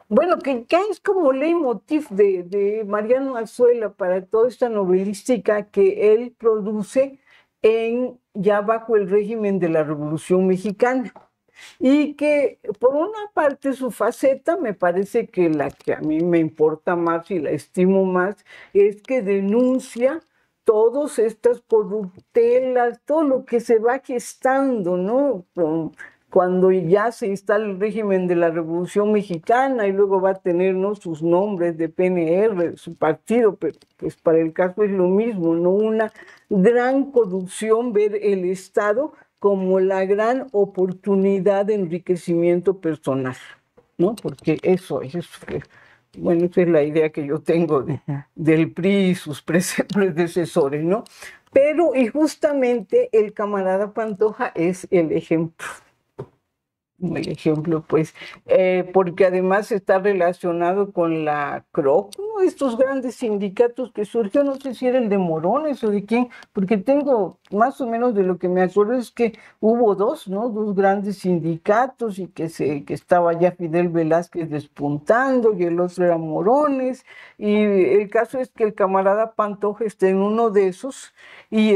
bueno, que es como leitmotiv de Mariano Azuela para toda esta novelística que él produce ya bajo el régimen de la Revolución Mexicana. Y que por una parte su faceta, me parece que la que a mí me importa más y la estimo más, es que denuncia todas estas corruptelas, todo lo que se va gestando, ¿no? Cuando ya se instala el régimen de la Revolución Mexicana y luego va a tener, ¿no?, sus nombres de PNR, su partido, pero pues para el caso es lo mismo, ¿no? Una gran corrupción, ver el Estado como la gran oportunidad de enriquecimiento personal, ¿no? Porque bueno, esa es la idea que yo tengo del PRI y sus predecesores, ¿no? Pero, y justamente el camarada Pantoja es el ejemplo. El ejemplo, pues, porque además está relacionado con la CROC, uno de estos grandes sindicatos que surgió, no sé si era el de Morones o de quién, porque tengo más o menos de lo que me acuerdo es que hubo dos, ¿no? Dos grandes sindicatos y que estaba ya Fidel Velázquez despuntando y el otro era Morones, y el caso es que el camarada Pantoja está en uno de esos y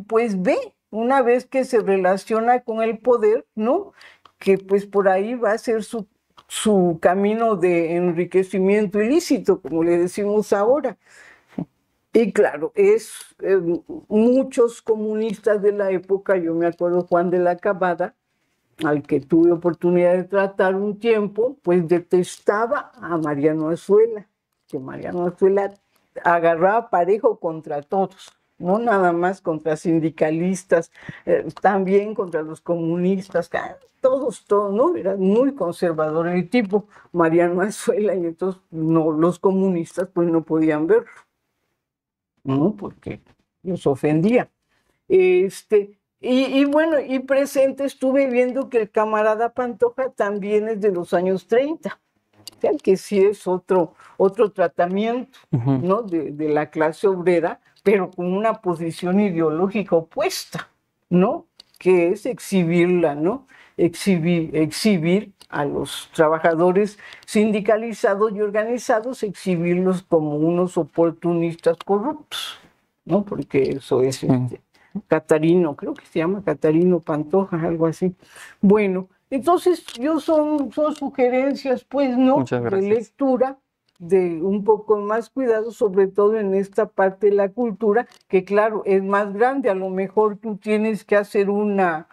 pues ve, una vez que se relaciona con el poder, ¿no?, que pues por ahí va a ser su camino de enriquecimiento ilícito, como le decimos ahora. Y claro, muchos comunistas de la época, yo me acuerdo Juan de la Cabada, al que tuve oportunidad de tratar un tiempo, pues detestaba a Mariano Azuela, que Mariano Azuela agarraba parejo contra todos. No nada más contra sindicalistas, también contra los comunistas, todos, ¿no? Era muy conservador el tipo, Mariano Azuela, y entonces los comunistas pues no podían verlo, ¿no? Porque los ofendía. Y bueno, y presente estuve viendo que el camarada Pantoja también es de los años 30, o sea, que sí es otro tratamiento, ¿no?, de la clase obrera, pero con una posición ideológica opuesta, ¿no?, que es exhibirla, ¿no?, exhibir a los trabajadores sindicalizados y organizados, exhibirlos como unos oportunistas corruptos, ¿no?, porque eso es Catarino, creo que se llama Catarino Pantoja, algo así. Bueno, entonces son sugerencias, pues, ¿no?, de lectura, de un poco más cuidado, sobre todo en esta parte de la cultura, que claro, es más grande, a lo mejor tú tienes que hacer una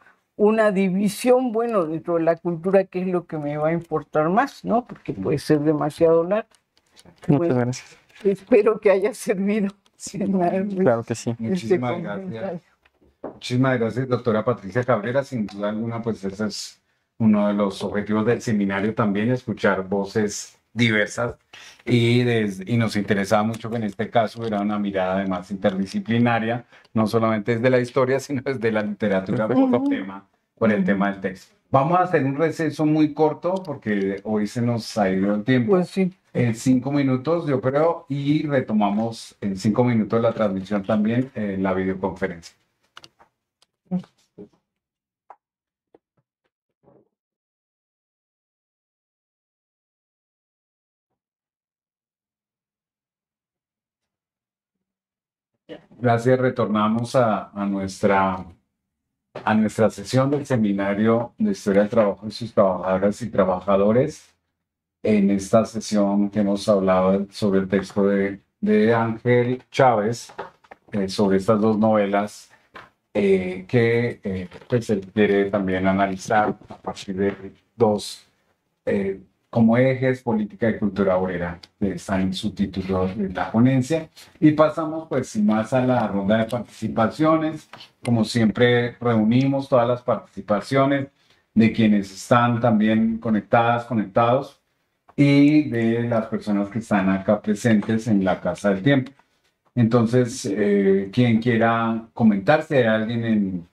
división, bueno, dentro de la cultura, que es lo que me va a importar más, ¿no? Porque puede ser demasiado largo. Muchas gracias. Espero que haya servido. Claro que sí. Muchísimas gracias. Muchísimas gracias, doctora Patricia Cabrera. Sin duda alguna, pues ese es uno de los objetivos del seminario también, escuchar voces diversas y nos interesaba mucho que en este caso era una mirada además interdisciplinaria, no solamente desde la historia, sino desde la literatura por el tema del texto. Vamos a hacer un receso muy corto porque hoy se nos ha ido el tiempo. Pues sí. En 5 minutos, yo creo, y retomamos en 5 minutos la transmisión también, la videoconferencia. Gracias, retornamos a nuestra sesión del seminario de Historia del Trabajo y sus trabajadoras y trabajadores. En esta sesión que hemos hablado sobre el texto de de Ángel Chávez sobre estas dos novelas que pues él quiere también analizar a partir de dos eh, como ejes, política y cultura obrera, que están en su título de la ponencia. Y pasamos pues sin más a la ronda de participaciones. Como siempre reunimos todas las participaciones de quienes están también conectadas, conectados y de las personas que están acá presentes en la Casa del Tiempo. Entonces, quien quiera comentar, si hay alguien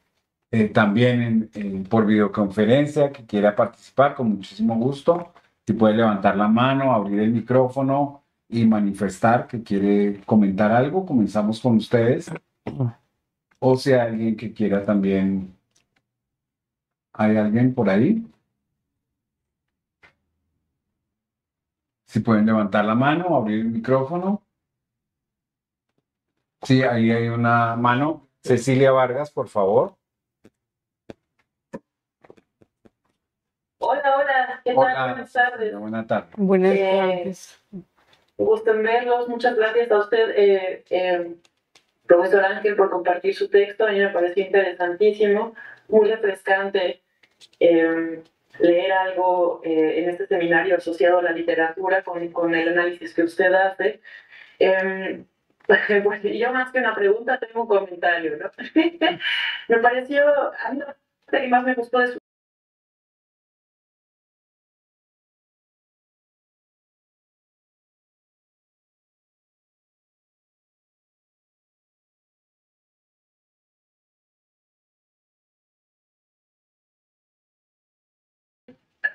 también por videoconferencia que quiera participar, con muchísimo gusto, si puede levantar la mano, abrir el micrófono y manifestar que quiere comentar algo, comenzamos con ustedes. O si hay alguien que quiera también, ¿hay alguien por ahí? Si pueden levantar la mano, abrir el micrófono. Sí, ahí hay una mano. Cecilia Vargas, por favor. Hola, hola, ¿qué tal? Hola, Buenas tardes. buenas tardes. Buenas tardes. Gusto en verlos. Muchas gracias a usted, profesor Ángel, por compartir su texto. A mí me pareció interesantísimo, muy refrescante leer algo en este seminario asociado a la literatura con el análisis que usted hace. Bueno, yo más que una pregunta tengo un comentario, ¿no? Me pareció, a mí lo que más me gustó de su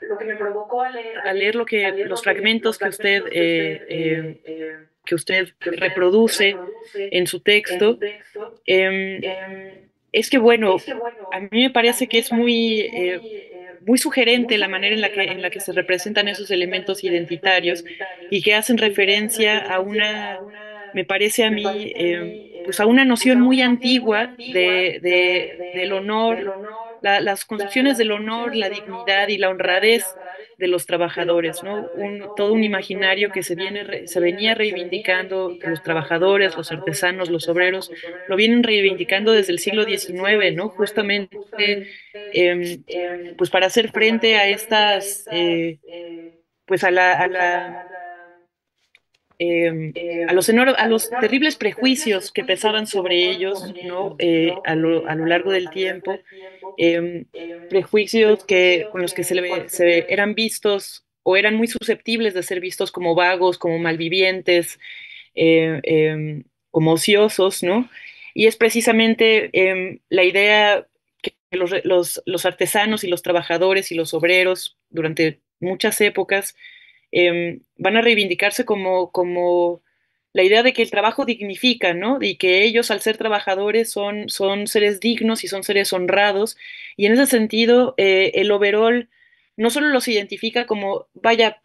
lo que me provocó a leer los fragmentos que usted reproduce en su texto, es que bueno, a mí me parece que es muy sugerente la manera en la que se representan esos elementos identitarios y que hacen referencia a me parece a mí, pues a una noción muy antigua del honor, las concepciones del honor, la dignidad y la honradez de los trabajadores, ¿no? Todo un imaginario que se venía reivindicando, que los trabajadores, los artesanos, los obreros, lo vienen reivindicando desde el siglo XIX, ¿no? Justamente, eh, pues para hacer frente a pues a los terribles prejuicios que pesaban sobre ellos, ¿no? A lo largo del tiempo, eh, prejuicios con los que eran vistos o eran muy susceptibles de ser vistos como vagos, como malvivientes, como ociosos, ¿no? Y es precisamente la idea que los artesanos y los trabajadores y los obreros durante muchas épocas van a reivindicarse como la idea de que el trabajo dignifica, ¿no? Y que ellos, al ser trabajadores, son seres dignos y son seres honrados. Y en ese sentido, el overol no solo los identifica como, vaya,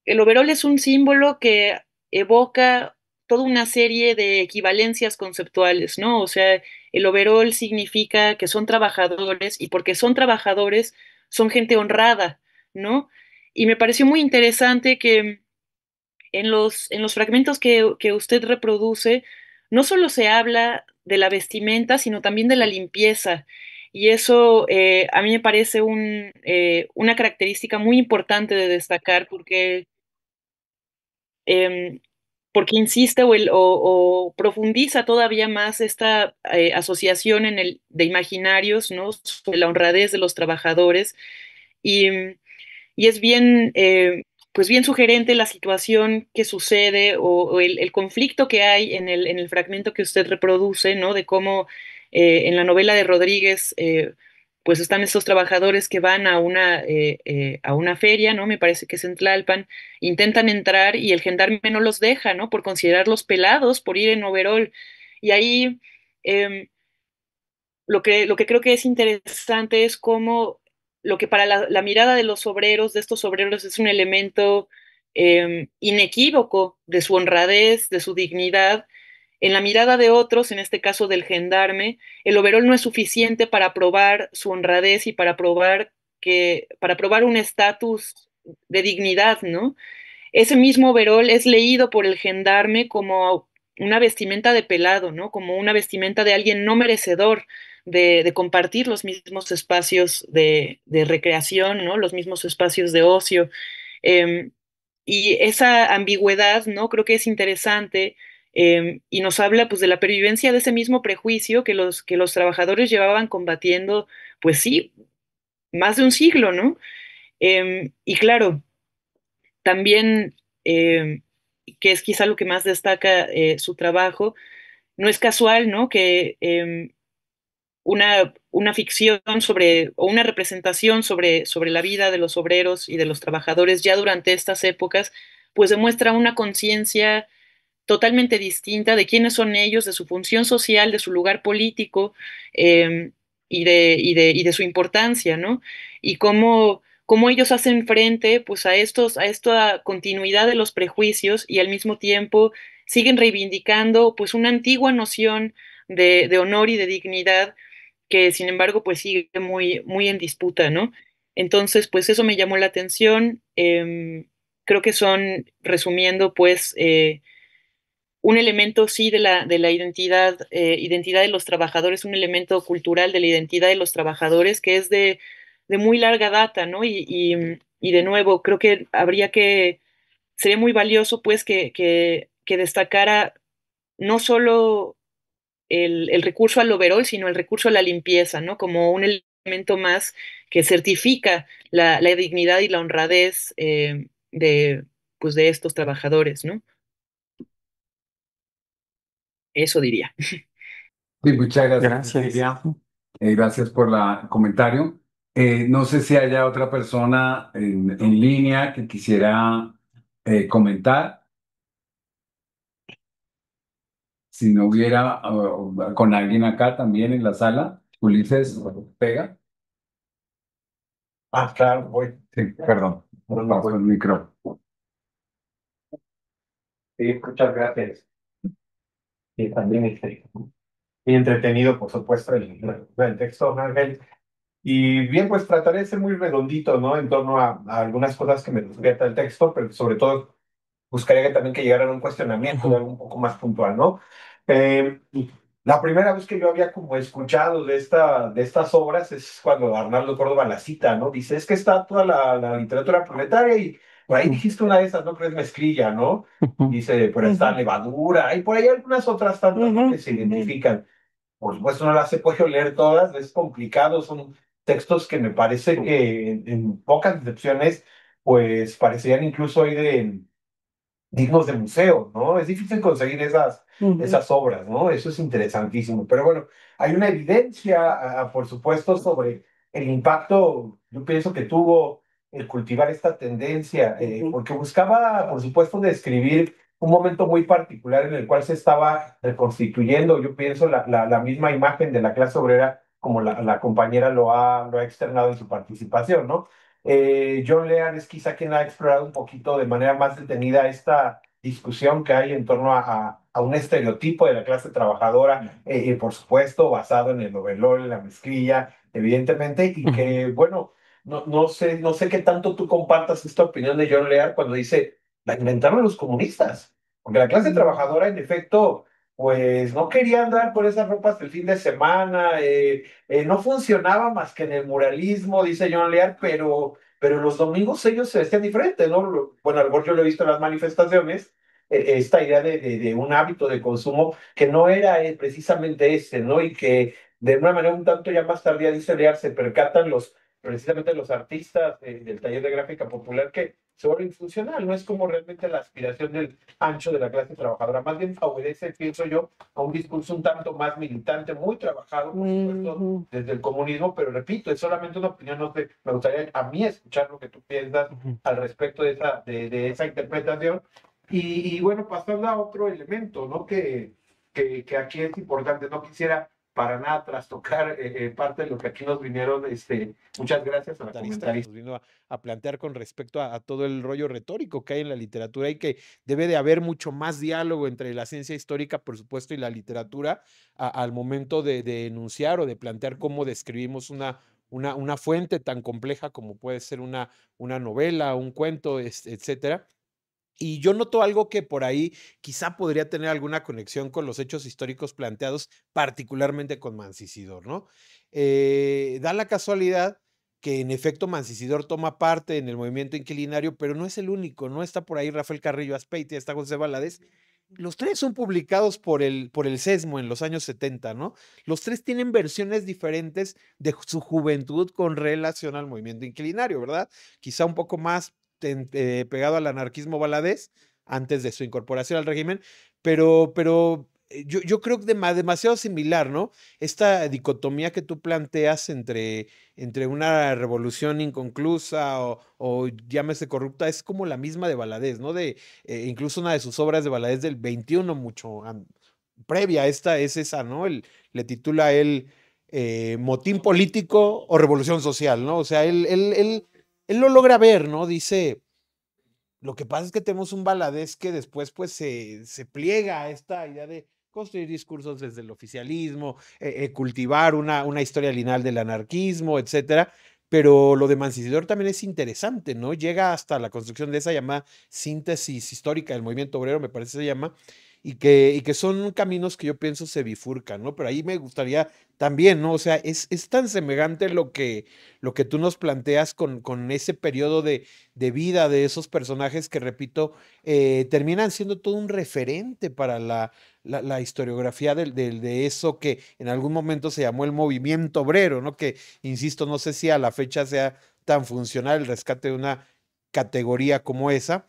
el overol es un símbolo que evoca toda una serie de equivalencias conceptuales, ¿no? O sea, el overol significa que son trabajadores y porque son trabajadores, son gente honrada, ¿no? Y me pareció muy interesante que en los fragmentos que usted reproduce, no solo se habla de la vestimenta, sino también de la limpieza. Y eso a mí me parece una característica muy importante de destacar em, porque insiste o profundiza todavía más esta asociación de imaginarios, ¿no? Sobre la honradez de los trabajadores. Y, y es pues bien sugerente la situación que sucede o el conflicto que hay en el fragmento que usted reproduce, ¿no? De cómo en la novela de Rodríguez, pues están estos trabajadores que van a una feria, ¿no? Me parece que es en Tlalpan, intentan entrar y el gendarme no los deja, ¿no? Por considerarlos pelados, por ir en overol. Y ahí eh, lo que creo que es interesante es cómo lo que para la mirada de los obreros, de estos obreros, es un elemento inequívoco de su honradez, de su dignidad. En la mirada de otros, en este caso del gendarme, el overol no es suficiente para probar su honradez y para probar un estatus de dignidad, ¿no? Ese mismo overol es leído por el gendarme como una vestimenta de pelado, ¿no? Como una vestimenta de alguien no merecedor de compartir los mismos espacios de recreación, ¿no? Los mismos espacios de ocio. Eh, y esa ambigüedad, ¿no? Creo que es interesante y nos habla pues de la pervivencia de ese mismo prejuicio que los trabajadores llevaban combatiendo, pues sí, más de un siglo, ¿no? Y claro, también, que es quizá lo que más destaca su trabajo, no es casual, ¿no? Que una ficción sobre, o una representación sobre la vida de los obreros y de los trabajadores ya durante estas épocas, pues demuestra una conciencia totalmente distinta de quiénes son ellos, de su función social, de su lugar político eh, y de su importancia, ¿no? Y cómo ellos hacen frente pues a esta continuidad de los prejuicios y al mismo tiempo siguen reivindicando pues una antigua noción de honor y de dignidad que sin embargo pues sigue muy en disputa, ¿no? Entonces pues eso me llamó la atención. Creo que son, resumiendo, pues un elemento sí de la identidad, identidad de los trabajadores, un elemento cultural de la identidad de los trabajadores que es de muy larga data, ¿no? Y de nuevo, creo que sería muy valioso pues que destacara no solo el recurso al overall, sino el recurso a la limpieza, ¿no? Como un elemento más que certifica la dignidad y la honradez pues de estos trabajadores, ¿no? Eso diría. Sí, muchas gracias, Gracias. Cecilia. Gracias por el comentario. No sé si haya otra persona en línea que quisiera comentar. Si no hubiera con alguien acá también en la sala, Ulises, pega. Ah, claro, voy. Sí, perdón. Paso el micro. Sí, muchas gracias. Y también y entretenido, por supuesto, el texto, don Ángel. Y bien, pues trataré de ser muy redondito, ¿no? En torno a algunas cosas que me despierta el texto, pero sobre todo buscaría que también que llegaran a un cuestionamiento de algo un poco más puntual, ¿no? Eh, la primera vez que yo había como escuchado de estas obras es cuando Arnaldo Córdoba la cita, ¿no? Dice, es que está toda la literatura proletaria y por ahí dijiste una de esas, ¿no? Crees mezclilla, ¿no? Dice, pero está levadura y por ahí algunas otras tantas, ¿no? Que se identifican. Por supuesto, no las he podido leer todas, es complicado, son textos que me parece que en pocas excepciones, pues parecerían incluso hoy de dignos de museo, ¿no? Es difícil conseguir esas obras, ¿no? Eso es interesantísimo. Pero bueno, hay una evidencia, por supuesto, sobre el impacto, yo pienso que tuvo el cultivar esta tendencia, porque buscaba, por supuesto, describir un momento muy particular en el cual se estaba reconstituyendo, yo pienso, la misma imagen de la clase obrera, como la compañera lo ha externado en su participación, ¿no? John Lear es quizá quien ha explorado un poquito de manera más detenida esta discusión que hay en torno a un estereotipo de la clase trabajadora, por supuesto, basado en el overall, en la mezclilla, evidentemente, y que, bueno, no sé qué tanto tú compartas esta opinión de John Lear cuando dice, la inventaron los comunistas, porque la clase trabajadora, en efecto, pues no quería andar con esas ropas el fin de semana, no funcionaba más que en el muralismo, dice John Lear, pero los domingos ellos se vestían diferente, ¿no? Bueno, a lo mejor yo lo he visto en las manifestaciones, esta idea de un hábito de consumo que no era precisamente ese, ¿no? Y que de una manera un tanto ya más tardía, dice Lear, se percatan precisamente los artistas del taller de gráfica popular que se vuelven funcional, no es como realmente la aspiración del ancho de la clase trabajadora, más bien obedece, pienso yo, a un discurso un tanto más militante, muy trabajado, por supuesto, desde el comunismo, pero repito, es solamente una opinión, no sé, me gustaría a mí escuchar lo que tú piensas al respecto de esa interpretación. Y bueno, pasando a otro elemento, ¿no? Que aquí es importante, no quisiera para nada trastocar parte de lo que aquí nos vinieron, muchas gracias a la comentarista. Nos vino a plantear con respecto a todo el rollo retórico que hay en la literatura y que debe de haber mucho más diálogo entre la ciencia histórica, por supuesto, y la literatura al momento de enunciar o de plantear cómo describimos una fuente tan compleja como puede ser una novela, un cuento, etcétera. Y yo noto algo que por ahí quizá podría tener alguna conexión con los hechos históricos planteados, particularmente con Mancisidor, ¿no? Da la casualidad que en efecto Mancisidor toma parte en el movimiento inquilinario, pero no es el único, ¿no? Está por ahí Rafael Carrillo Azpeitia, está José Valadez. Los tres son publicados por el Sesmo en los años 70, ¿no? Los tres tienen versiones diferentes de su juventud con relación al movimiento inquilinario, ¿verdad? Quizá un poco más pegado al anarquismo Valadez antes de su incorporación al régimen, pero yo creo que demasiado similar, ¿no? Esta dicotomía que tú planteas entre una revolución inconclusa o llámese corrupta es como la misma de Valadez, ¿no? Incluso una de sus obras de Valadez del 21, previa a esta es esa, ¿no? Le titula él Motín político o revolución social, ¿no? O sea, él lo logra ver, ¿no? Dice, lo que pasa es que tenemos un Valadez que después pues se pliega a esta idea de construir discursos desde el oficialismo, cultivar una historia lineal del anarquismo, etcétera. Pero lo de Mancisidor también es interesante, ¿no? Llega hasta la construcción de esa llamada síntesis histórica del movimiento obrero, me parece se llama, y que son caminos que yo pienso se bifurcan, ¿no? Pero ahí me gustaría también, ¿no? O sea, es tan semejante lo que tú nos planteas con ese periodo de vida de esos personajes que, repito, terminan siendo todo un referente para la historiografía de eso que en algún momento se llamó el movimiento obrero, ¿no? Que, insisto, no sé si a la fecha sea tan funcional el rescate de una categoría como esa.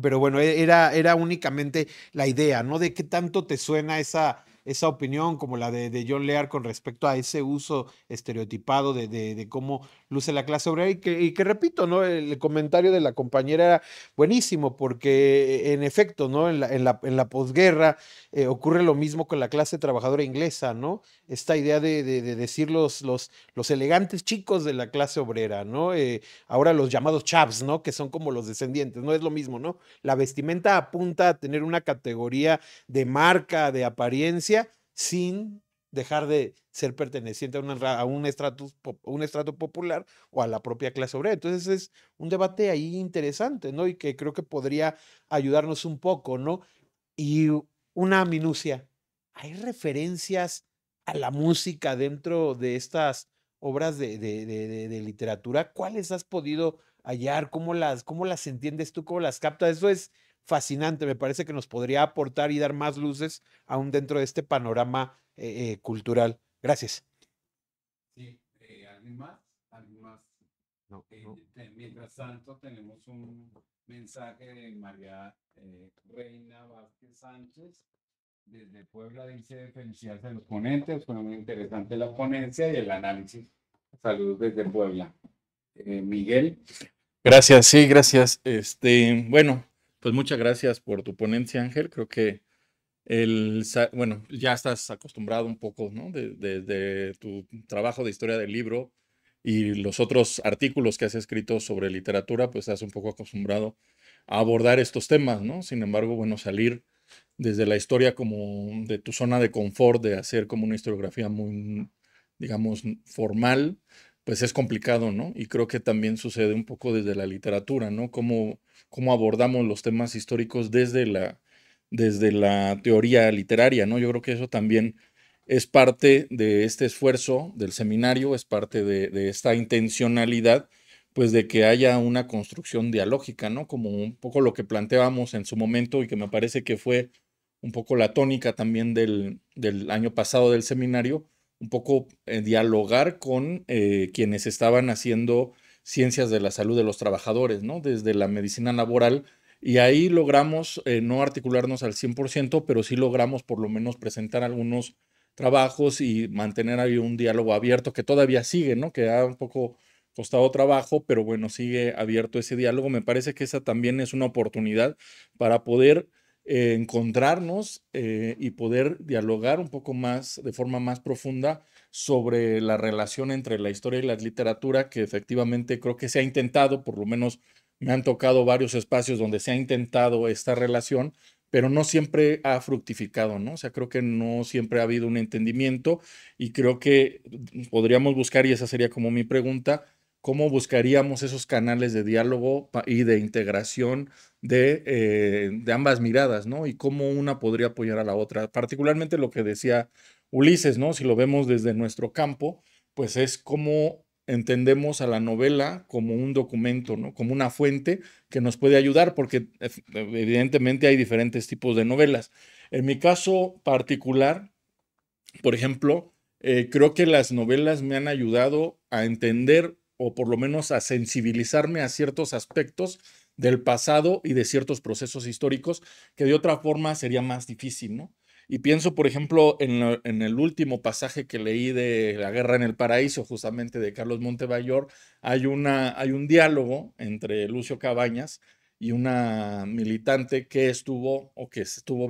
Pero bueno, era únicamente la idea, ¿no? De qué tanto te suena esa opinión como la de John Lear con respecto a ese uso estereotipado de cómo luce la clase obrera y que repito, ¿no? El comentario de la compañera era buenísimo porque en efecto, ¿no? En la posguerra ocurre lo mismo con la clase trabajadora inglesa, ¿no? Esta idea de decir los elegantes chicos de la clase obrera, ¿no? Ahora los llamados chaps, ¿no? Que son como los descendientes, no es lo mismo, ¿no? La vestimenta apunta a tener una categoría de marca, de apariencia, sin dejar de ser perteneciente a un estrato popular o a la propia clase obrera. Entonces es un debate ahí interesante, ¿no? Y que creo que podría ayudarnos un poco, ¿no? Y una minucia, ¿hay referencias a la música dentro de estas obras de literatura? ¿Cuáles has podido hallar? ¿Cómo las entiendes tú? ¿Cómo las captas? Eso es fascinante. Me parece que nos podría aportar y dar más luces aún dentro de este panorama cultural. Gracias. Sí, ¿alguien más? ¿Alguien más? No, no. Mientras tanto, tenemos un mensaje de María Reina Vázquez Sánchez. Desde Puebla dice felicidades a los ponentes, fue muy interesante la ponencia y el análisis. Saludos desde Puebla. Miguel. Gracias, sí, gracias. Bueno, pues muchas gracias por tu ponencia, Ángel. Creo que bueno, ya estás acostumbrado un poco, ¿no? De tu trabajo de historia del libro y los otros artículos que has escrito sobre literatura, pues estás un poco acostumbrado a abordar estos temas, ¿no? Sin embargo, bueno, salir desde la historia como de tu zona de confort, de hacer como una historiografía muy, digamos, formal, pues es complicado, ¿no? Y creo que también sucede un poco desde la literatura, ¿no? Cómo abordamos los temas históricos desde la teoría literaria, ¿no? Yo creo que eso también es parte de este esfuerzo del seminario, es parte de esta intencionalidad, pues de que haya una construcción dialógica, ¿no? Como un poco lo que planteábamos en su momento y que me parece que fue un poco la tónica también del año pasado del seminario, un poco dialogar con quienes estaban haciendo ciencias de la salud de los trabajadores, ¿no? Desde la medicina laboral. Y ahí logramos no articularnos al 100%, pero sí logramos por lo menos presentar algunos trabajos y mantener ahí un diálogo abierto que todavía sigue, ¿no? Que ha un poco costado trabajo, pero bueno, sigue abierto ese diálogo. Me parece que esa también es una oportunidad para poder encontrarnos y poder dialogar un poco más, de forma más profunda, sobre la relación entre la historia y la literatura, que efectivamente creo que se ha intentado, por lo menos me han tocado varios espacios donde se ha intentado esta relación, pero no siempre ha fructificado, ¿no? O sea, creo que no siempre ha habido un entendimiento y creo que podríamos buscar, y esa sería como mi pregunta, cómo buscaríamos esos canales de diálogo y de integración de ambas miradas, ¿no? Y cómo una podría apoyar a la otra. Particularmente lo que decía Ulises, ¿no? Si lo vemos desde nuestro campo, pues es cómo entendemos a la novela como un documento, ¿no? Como una fuente que nos puede ayudar, porque evidentemente hay diferentes tipos de novelas. En mi caso particular, por ejemplo, creo que las novelas me han ayudado a entender o por lo menos a sensibilizarme a ciertos aspectos del pasado y de ciertos procesos históricos que de otra forma sería más difícil, ¿no? Y pienso, por ejemplo, en el último pasaje que leí de La Guerra en el Paraíso, justamente de Carlos Montemayor, hay un diálogo entre Lucio Cabañas y una militante que estuvo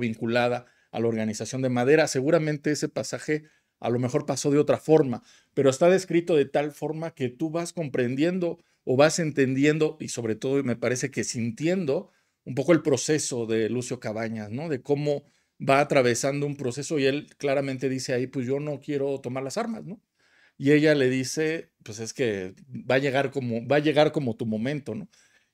vinculada a la organización de Madera. Seguramente ese pasaje a lo mejor pasó de otra forma, pero está descrito de tal forma que tú vas comprendiendo o vas entendiendo y sobre todo me parece que sintiendo un poco el proceso de Lucio Cabañas, ¿no? De cómo va atravesando un proceso y él claramente dice ahí, pues yo no quiero tomar las armas, ¿no? Y ella le dice, pues es que va a llegar como tu momento, ¿no?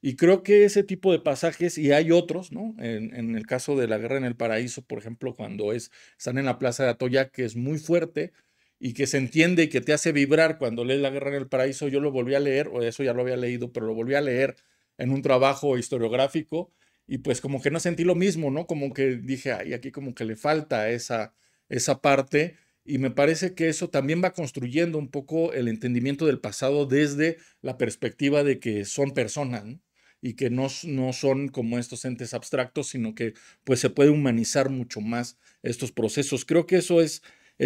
Y creo que ese tipo de pasajes, y hay otros, ¿no? En el caso de La Guerra en el Paraíso, por ejemplo, cuando están en la Plaza de Atoyac, que es muy fuerte y que se entiende y que te hace vibrar cuando lees La Guerra en el Paraíso, yo lo volví a leer, o eso ya lo había leído, pero lo volví a leer en un trabajo historiográfico y pues como que no sentí lo mismo, ¿no? Como que dije, ay, aquí como que le falta esa parte. Y me parece que eso también va construyendo un poco el entendimiento del pasado desde la perspectiva de que son personas, ¿no? Y que no son como estos entes abstractos, sino que pues se puede humanizar mucho más estos procesos. Creo que eso es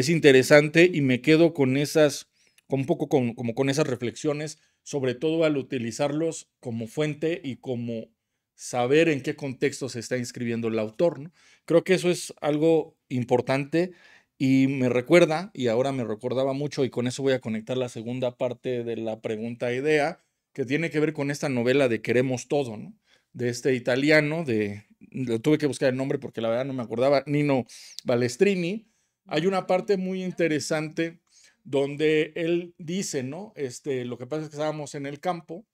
interesante y me quedo con un poco como con esas reflexiones, sobre todo al utilizarlos como fuente y como saber en qué contexto se está inscribiendo el autor, ¿no? Creo que eso es algo importante y me recuerda, y ahora me recordaba mucho, y con eso voy a conectar la segunda parte de la pregunta idea, que tiene que ver con esta novela de Queremos Todo, ¿no? De este italiano, lo tuve que buscar el nombre porque la verdad no me acordaba, Nino Balestrini. Hay una parte muy interesante donde él dice, ¿no? Lo que pasa es que estábamos en el campo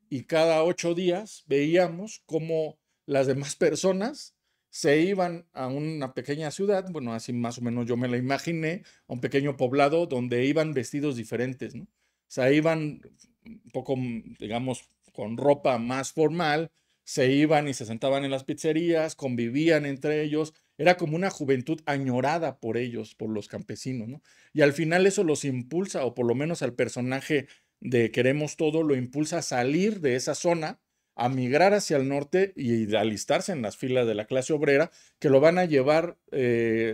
y cada 8 días veíamos cómo las demás personas se iban a una pequeña ciudad, bueno, así más o menos yo me la imaginé, a un pequeño poblado donde iban vestidos diferentes, ¿no? O sea, iban un poco, digamos, con ropa más formal, se iban y se sentaban en las pizzerías, convivían entre ellos, era como una juventud añorada por ellos, por los campesinos, ¿no? Y al final eso los impulsa, o por lo menos al personaje de Queremos Todo, lo impulsa a salir de esa zona, a migrar hacia el norte y alistarse en las filas de la clase obrera, que lo van a llevar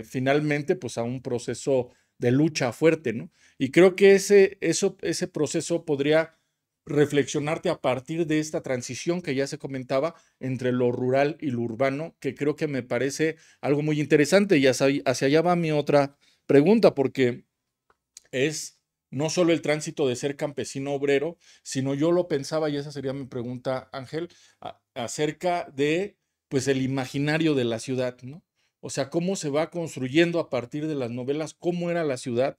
finalmente pues a un proceso de lucha fuerte, ¿no? Y creo que ese proceso podría reflexionarte a partir de esta transición que ya se comentaba entre lo rural y lo urbano, que creo que me parece algo muy interesante y hacia allá va mi otra pregunta, porque es no solo el tránsito de ser campesino obrero, sino yo lo pensaba, y esa sería mi pregunta, Ángel, acerca de, pues, el imaginario de la ciudad, ¿no? O sea, cómo se va construyendo a partir de las novelas, cómo era la ciudad,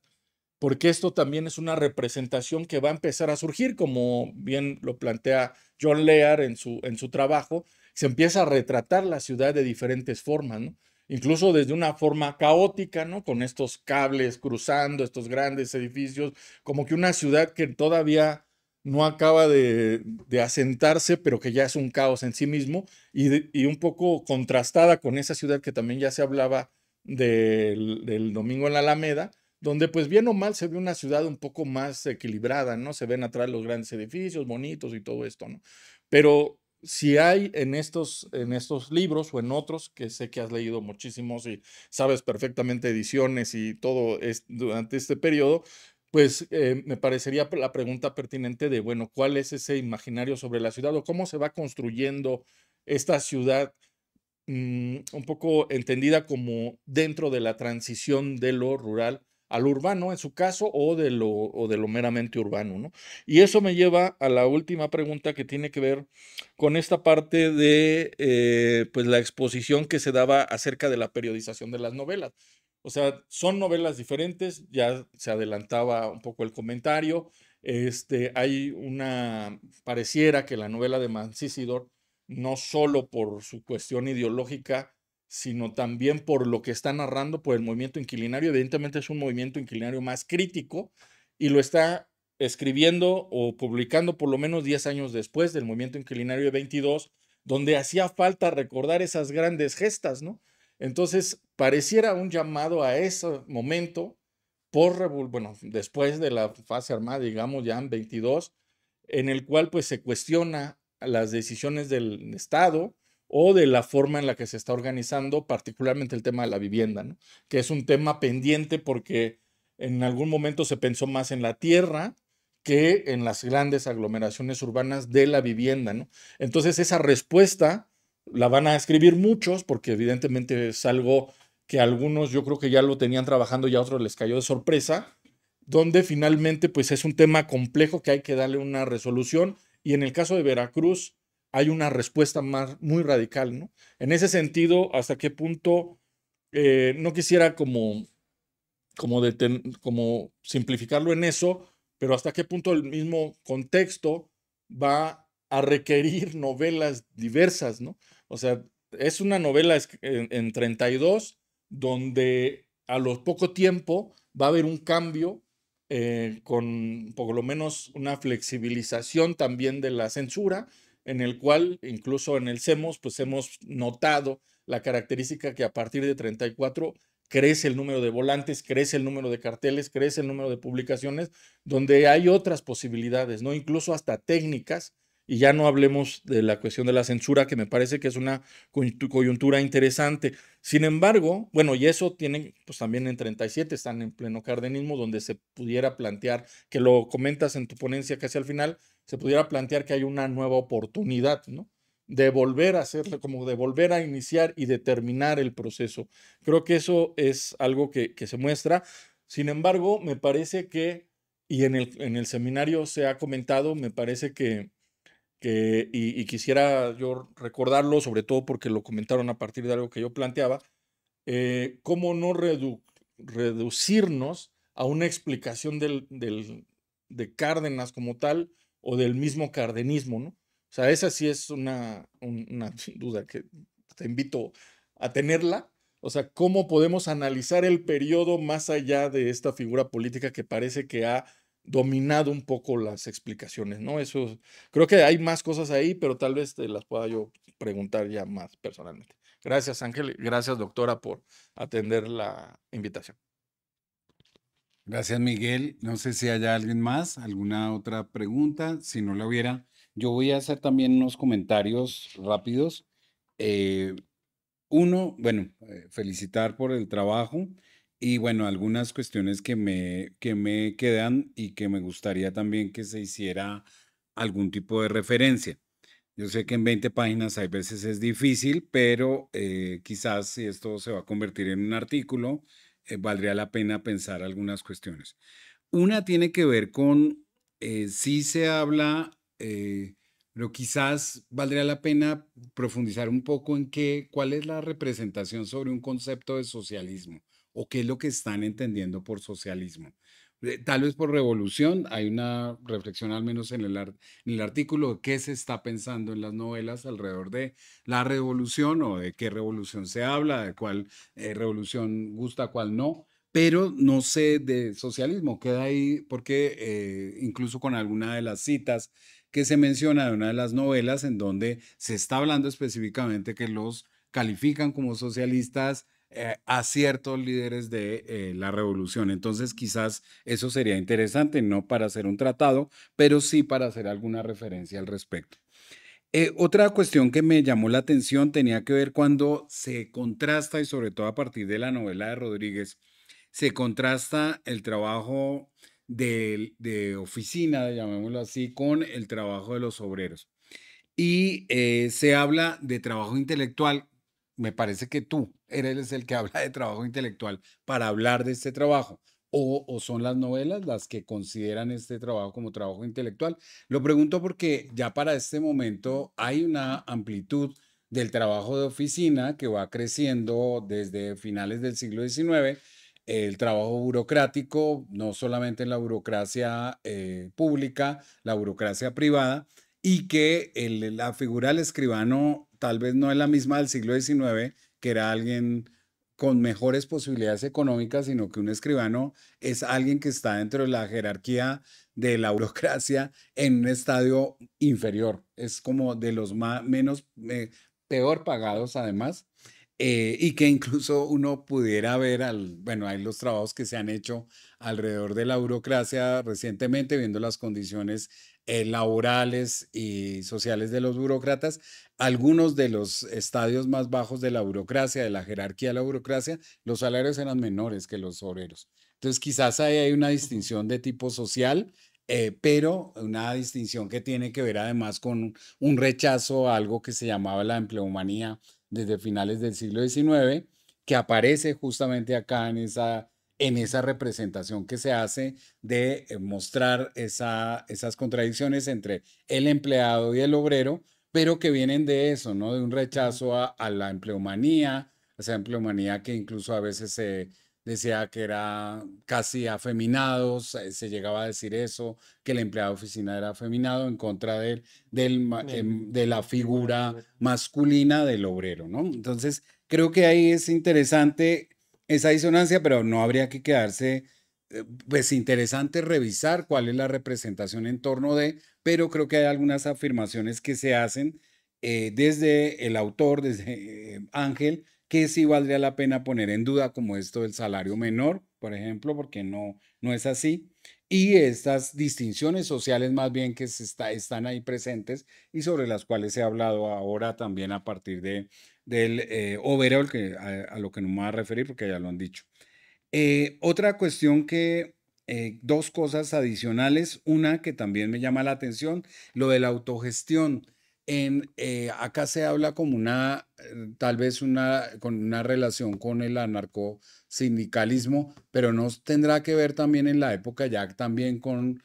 porque esto también es una representación que va a empezar a surgir, como bien lo plantea John Lear en su trabajo, se empieza a retratar la ciudad de diferentes formas, ¿no? Incluso desde una forma caótica, ¿no? Con estos cables cruzando, estos grandes edificios, como que una ciudad que todavía no acaba de asentarse, pero que ya es un caos en sí mismo, y un poco contrastada con esa ciudad que también ya se hablaba del Domingo en la Alameda, donde pues bien o mal se ve una ciudad un poco más equilibrada, ¿no? Se ven atrás los grandes edificios bonitos y todo esto, ¿no? Pero si hay en estos libros o en otros, que sé que has leído muchísimos y sabes perfectamente ediciones y todo durante este periodo, pues me parecería la pregunta pertinente de, bueno, ¿cuál es ese imaginario sobre la ciudad o cómo se va construyendo esta ciudad un poco entendida como dentro de la transición de lo rural al urbano, en su caso, o de lo meramente urbano, ¿no? Y eso me lleva a la última pregunta que tiene que ver con esta parte de pues la exposición que se daba acerca de la periodización de las novelas. O sea, son novelas diferentes, ya se adelantaba un poco el comentario, Pareciera que la novela de Mancisidor, no solo por su cuestión ideológica, sino también por lo que está narrando, por el movimiento inquilinario, evidentemente es un movimiento inquilinario más crítico y lo está escribiendo o publicando por lo menos 10 años después del movimiento inquilinario de 22, donde hacía falta recordar esas grandes gestas, ¿no? Entonces, pareciera un llamado a ese momento, después de la fase armada, digamos, ya en 22, en el cual pues se cuestiona las decisiones del Estado o de la forma en la que se está organizando, particularmente el tema de la vivienda, ¿no? Que es un tema pendiente porque en algún momento se pensó más en la tierra que en las grandes aglomeraciones urbanas de la vivienda, ¿no? Entonces esa respuesta la van a escribir muchos porque evidentemente es algo que algunos yo creo que ya lo tenían trabajando y a otros les cayó de sorpresa, donde finalmente pues es un tema complejo que hay que darle una resolución y en el caso de Veracruz hay una respuesta muy radical, ¿no? En ese sentido, ¿hasta qué punto no quisiera como simplificarlo en eso, pero hasta qué punto el mismo contexto va a requerir novelas diversas, ¿no? O sea, es una novela en 32 donde a lo poco tiempo va a haber un cambio con por lo menos una flexibilización también de la censura, en el cual incluso en el CEMOS pues hemos notado la característica que a partir de 34 crece el número de volantes, crece el número de carteles, crece el número de publicaciones, donde hay otras posibilidades, ¿no? Incluso hasta técnicas, y ya no hablemos de la cuestión de la censura, que me parece que es una coyuntura interesante. Sin embargo, bueno, y eso tienen, pues también en 37 están en pleno cardenismo, donde se pudiera plantear, que lo comentas en tu ponencia casi al final, se pudiera plantear que hay una nueva oportunidad, ¿no? De volver a hacerlo, como de volver a iniciar y de terminar el proceso. Creo que eso es algo que se muestra. Sin embargo, me parece que, y en el seminario se ha comentado, me parece y quisiera yo recordarlo, sobre todo porque lo comentaron a partir de algo que yo planteaba, cómo no reducirnos a una explicación de Cárdenas como tal o del mismo cardenismo, ¿no? O sea, esa sí es una duda que te invito a tenerla. O sea, ¿cómo podemos analizar el periodo más allá de esta figura política que parece que ha dominado un poco las explicaciones, ¿no? Eso, creo que hay más cosas ahí, pero tal vez te las pueda yo preguntar ya más personalmente. Gracias, Ángel. Gracias, doctora, por atender la invitación. Gracias, Miguel. No sé si haya alguien más, alguna otra pregunta. Si no la hubiera, yo voy a hacer también unos comentarios rápidos. Felicitar por el trabajo y bueno, algunas cuestiones que me quedan y que me gustaría también que se hiciera algún tipo de referencia. Yo sé que en 20 páginas hay veces es difícil, pero quizás si esto se va a convertir en un artículo, valdría la pena pensar algunas cuestiones. Una tiene que ver con, sí se habla, pero quizás valdría la pena profundizar un poco en cuál es la representación sobre un concepto de socialismo o qué es lo que están entendiendo por socialismo. Tal vez por revolución, hay una reflexión al menos en el artículo de qué se está pensando en las novelas alrededor de la revolución o de qué revolución se habla, de cuál revolución gusta, cuál no, pero no sé de socialismo, queda ahí porque incluso con alguna de las citas que se menciona de una de las novelas en donde se está hablando específicamente que los califican como socialistas a ciertos líderes de la revolución. Entonces, quizás eso sería interesante, no para hacer un tratado, pero sí para hacer alguna referencia al respecto. Otra cuestión que me llamó la atención tenía que ver cuando se contrasta, y sobre todo a partir de la novela de Rodríguez, se contrasta el trabajo de oficina, llamémoslo así, con el trabajo de los obreros. Y se habla de trabajo intelectual. Me parece que tú eres el que habla de trabajo intelectual para hablar de este trabajo. O son las novelas las que consideran este trabajo como trabajo intelectual. Lo pregunto porque ya para este momento hay una amplitud del trabajo de oficina que va creciendo desde finales del siglo XIX el trabajo burocrático, no solamente en la burocracia pública, la burocracia privada, y que la figura del escribano tal vez no es la misma del siglo XIX, que era alguien con mejores posibilidades económicas, sino que un escribano es alguien que está dentro de la jerarquía de la burocracia en un estadio inferior. Es como de los menos, peor pagados además. Y que incluso uno pudiera ver, bueno, hay los trabajos que se han hecho alrededor de la burocracia recientemente, viendo las condiciones laborales y sociales de los burócratas. Algunos de los estadios más bajos de la burocracia, de la jerarquía de la burocracia, los salarios eran menores que los obreros. Entonces, quizás ahí hay una distinción de tipo social, pero una distinción que tiene que ver además con un rechazo a algo que se llamaba la empleomanía desde finales del siglo XIX, que aparece justamente acá en esa representación que se hace de mostrar esas contradicciones entre el empleado y el obrero, pero que vienen de eso, ¿no? De un rechazo a la empleomanía, esa empleomanía que incluso a veces se decía que era casi afeminado, se llegaba a decir eso, que el empleado de oficina era afeminado en contra de la figura masculina del obrero, ¿no? Entonces, creo que ahí es interesante esa disonancia, pero no habría que quedarse, pues interesante revisar cuál es la representación en torno de, pero creo que hay algunas afirmaciones que se hacen desde el autor, desde Ángel, que sí valdría la pena poner en duda, como esto del salario menor, por ejemplo, porque no es así. Y estas distinciones sociales más bien que están ahí presentes y sobre las cuales he hablado ahora también a partir del overall, a lo que no me voy a referir porque ya lo han dicho. Otra cuestión dos cosas adicionales, una que también me llama la atención, lo de la autogestión. Acá se habla como tal vez con una relación con el anarcosindicalismo, pero no tendrá que ver también en la época ya también con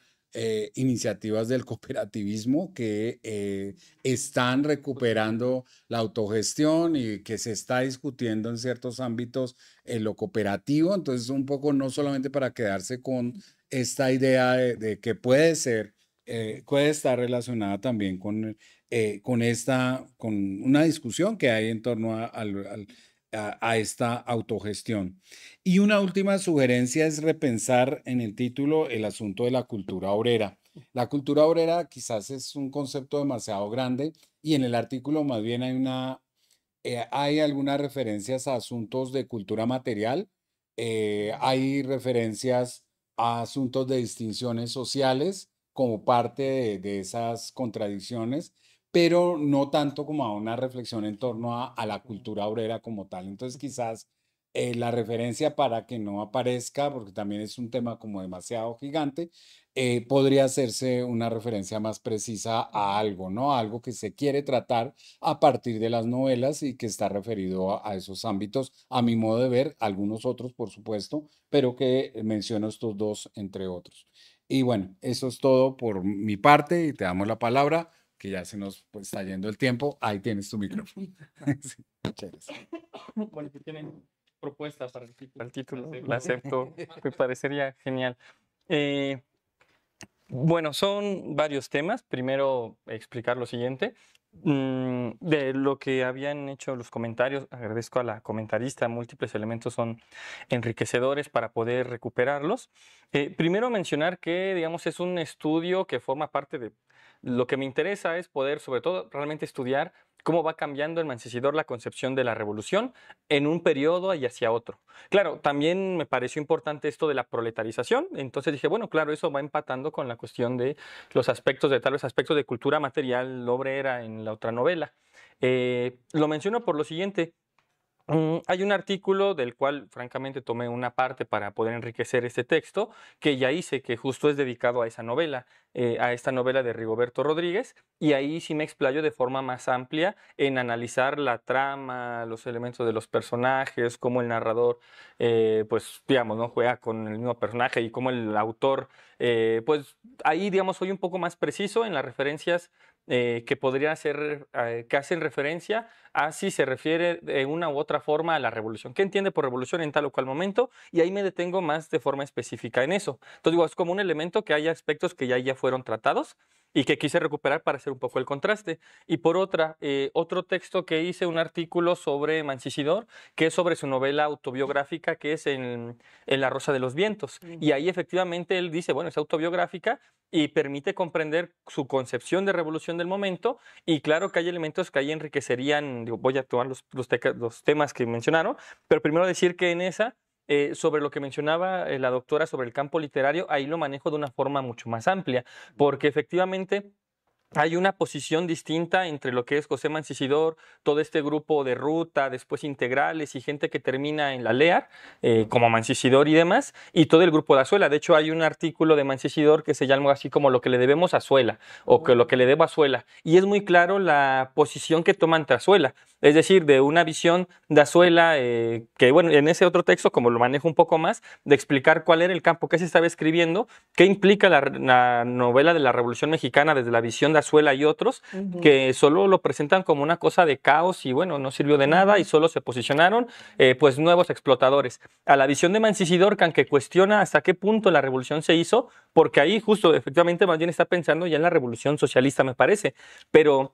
iniciativas del cooperativismo que están recuperando la autogestión y que se está discutiendo en ciertos ámbitos en lo cooperativo. Entonces, un poco no solamente para quedarse con esta idea de que puede estar relacionada también con una discusión que hay en torno a esta autogestión. Y una última sugerencia es repensar en el título el asunto de la cultura obrera. La cultura obrera quizás es un concepto demasiado grande y en el artículo más bien hay algunas referencias a asuntos de cultura material, hay referencias a asuntos de distinciones sociales como parte de esas contradicciones, pero no tanto como a una reflexión en torno a la cultura obrera como tal. Entonces, quizás la referencia para que no aparezca, porque también es un tema como demasiado gigante, podría hacerse una referencia más precisa a algo, ¿no? A algo que se quiere tratar a partir de las novelas y que está referido a esos ámbitos, a mi modo de ver, algunos otros, por supuesto, pero que menciono estos dos, entre otros. Y bueno, eso es todo por mi parte y te damos la palabra, que ya se nos está yendo el tiempo. Ahí tienes tu micrófono. Sí, muchas gracias. Bueno, si tienen propuestas para el título, la acepto, me parecería genial. Bueno, son varios temas. Primero, explicar lo siguiente. De lo que habían hecho los comentarios, agradezco a la comentarista, múltiples elementos son enriquecedores para poder recuperarlos. Primero mencionar que, digamos, es un estudio que forma parte de lo que me interesa es poder, sobre todo, realmente estudiar cómo va cambiando el Mancisidor la concepción de la revolución en un periodo y hacia otro. Claro, también me pareció importante esto de la proletarización, entonces dije, bueno, claro, eso va empatando con la cuestión de los aspectos tal vez aspectos de cultura material obrera en la otra novela. Lo menciono por lo siguiente. Hay un artículo del cual, francamente, tomé una parte para poder enriquecer este texto, que ya hice, que justo es dedicado a esa novela, a esta novela de Rigoberto Rodríguez, y ahí sí me explayo de forma más amplia en analizar la trama, los elementos de los personajes, cómo el narrador, pues, digamos, ¿no? Juega con el mismo personaje y cómo el autor, pues, ahí, digamos, soy un poco más preciso en las referencias que podrían ser, que hacen referencia a si se refiere de una u otra otra forma a la revolución. ¿Qué entiende por revolución en tal o cual momento? Y ahí me detengo más de forma específica en eso. Entonces digo, es como un elemento que hay aspectos que ya fueron tratados y que quise recuperar para hacer un poco el contraste. Y por otra, otro texto que hice, un artículo sobre Mancisidor, que es sobre su novela autobiográfica, que es en La Rosa de los Vientos. Y ahí efectivamente él dice, bueno, es autobiográfica y permite comprender su concepción de revolución del momento, y claro que hay elementos que ahí enriquecerían, digo, voy a tomar los temas que mencionaron, pero primero decir que en esa, sobre lo que mencionaba la doctora sobre el campo literario, ahí lo manejo de una forma mucho más amplia, porque efectivamente hay una posición distinta entre lo que es José Mancisidor, todo este grupo de Ruta, después Integrales y gente que termina en la LEAR, como Mancisidor y demás, y todo el grupo de Azuela. De hecho, hay un artículo de Mancisidor que se llama así como Lo que le debemos a Azuela, o que lo que le debo a Azuela. Y es muy claro la posición que toma ante Azuela. Es decir, de una visión de Azuela, que bueno, en ese otro texto, como lo manejo un poco más, de explicar cuál era el campo que se estaba escribiendo, qué implica la novela de la Revolución Mexicana desde la visión de Azuela y otros, que solo lo presentan como una cosa de caos y bueno, no sirvió de nada y solo se posicionaron pues nuevos explotadores. A la visión de Mancisidor, que cuestiona hasta qué punto la revolución se hizo, porque ahí justo efectivamente más bien está pensando ya en la revolución socialista, me parece, pero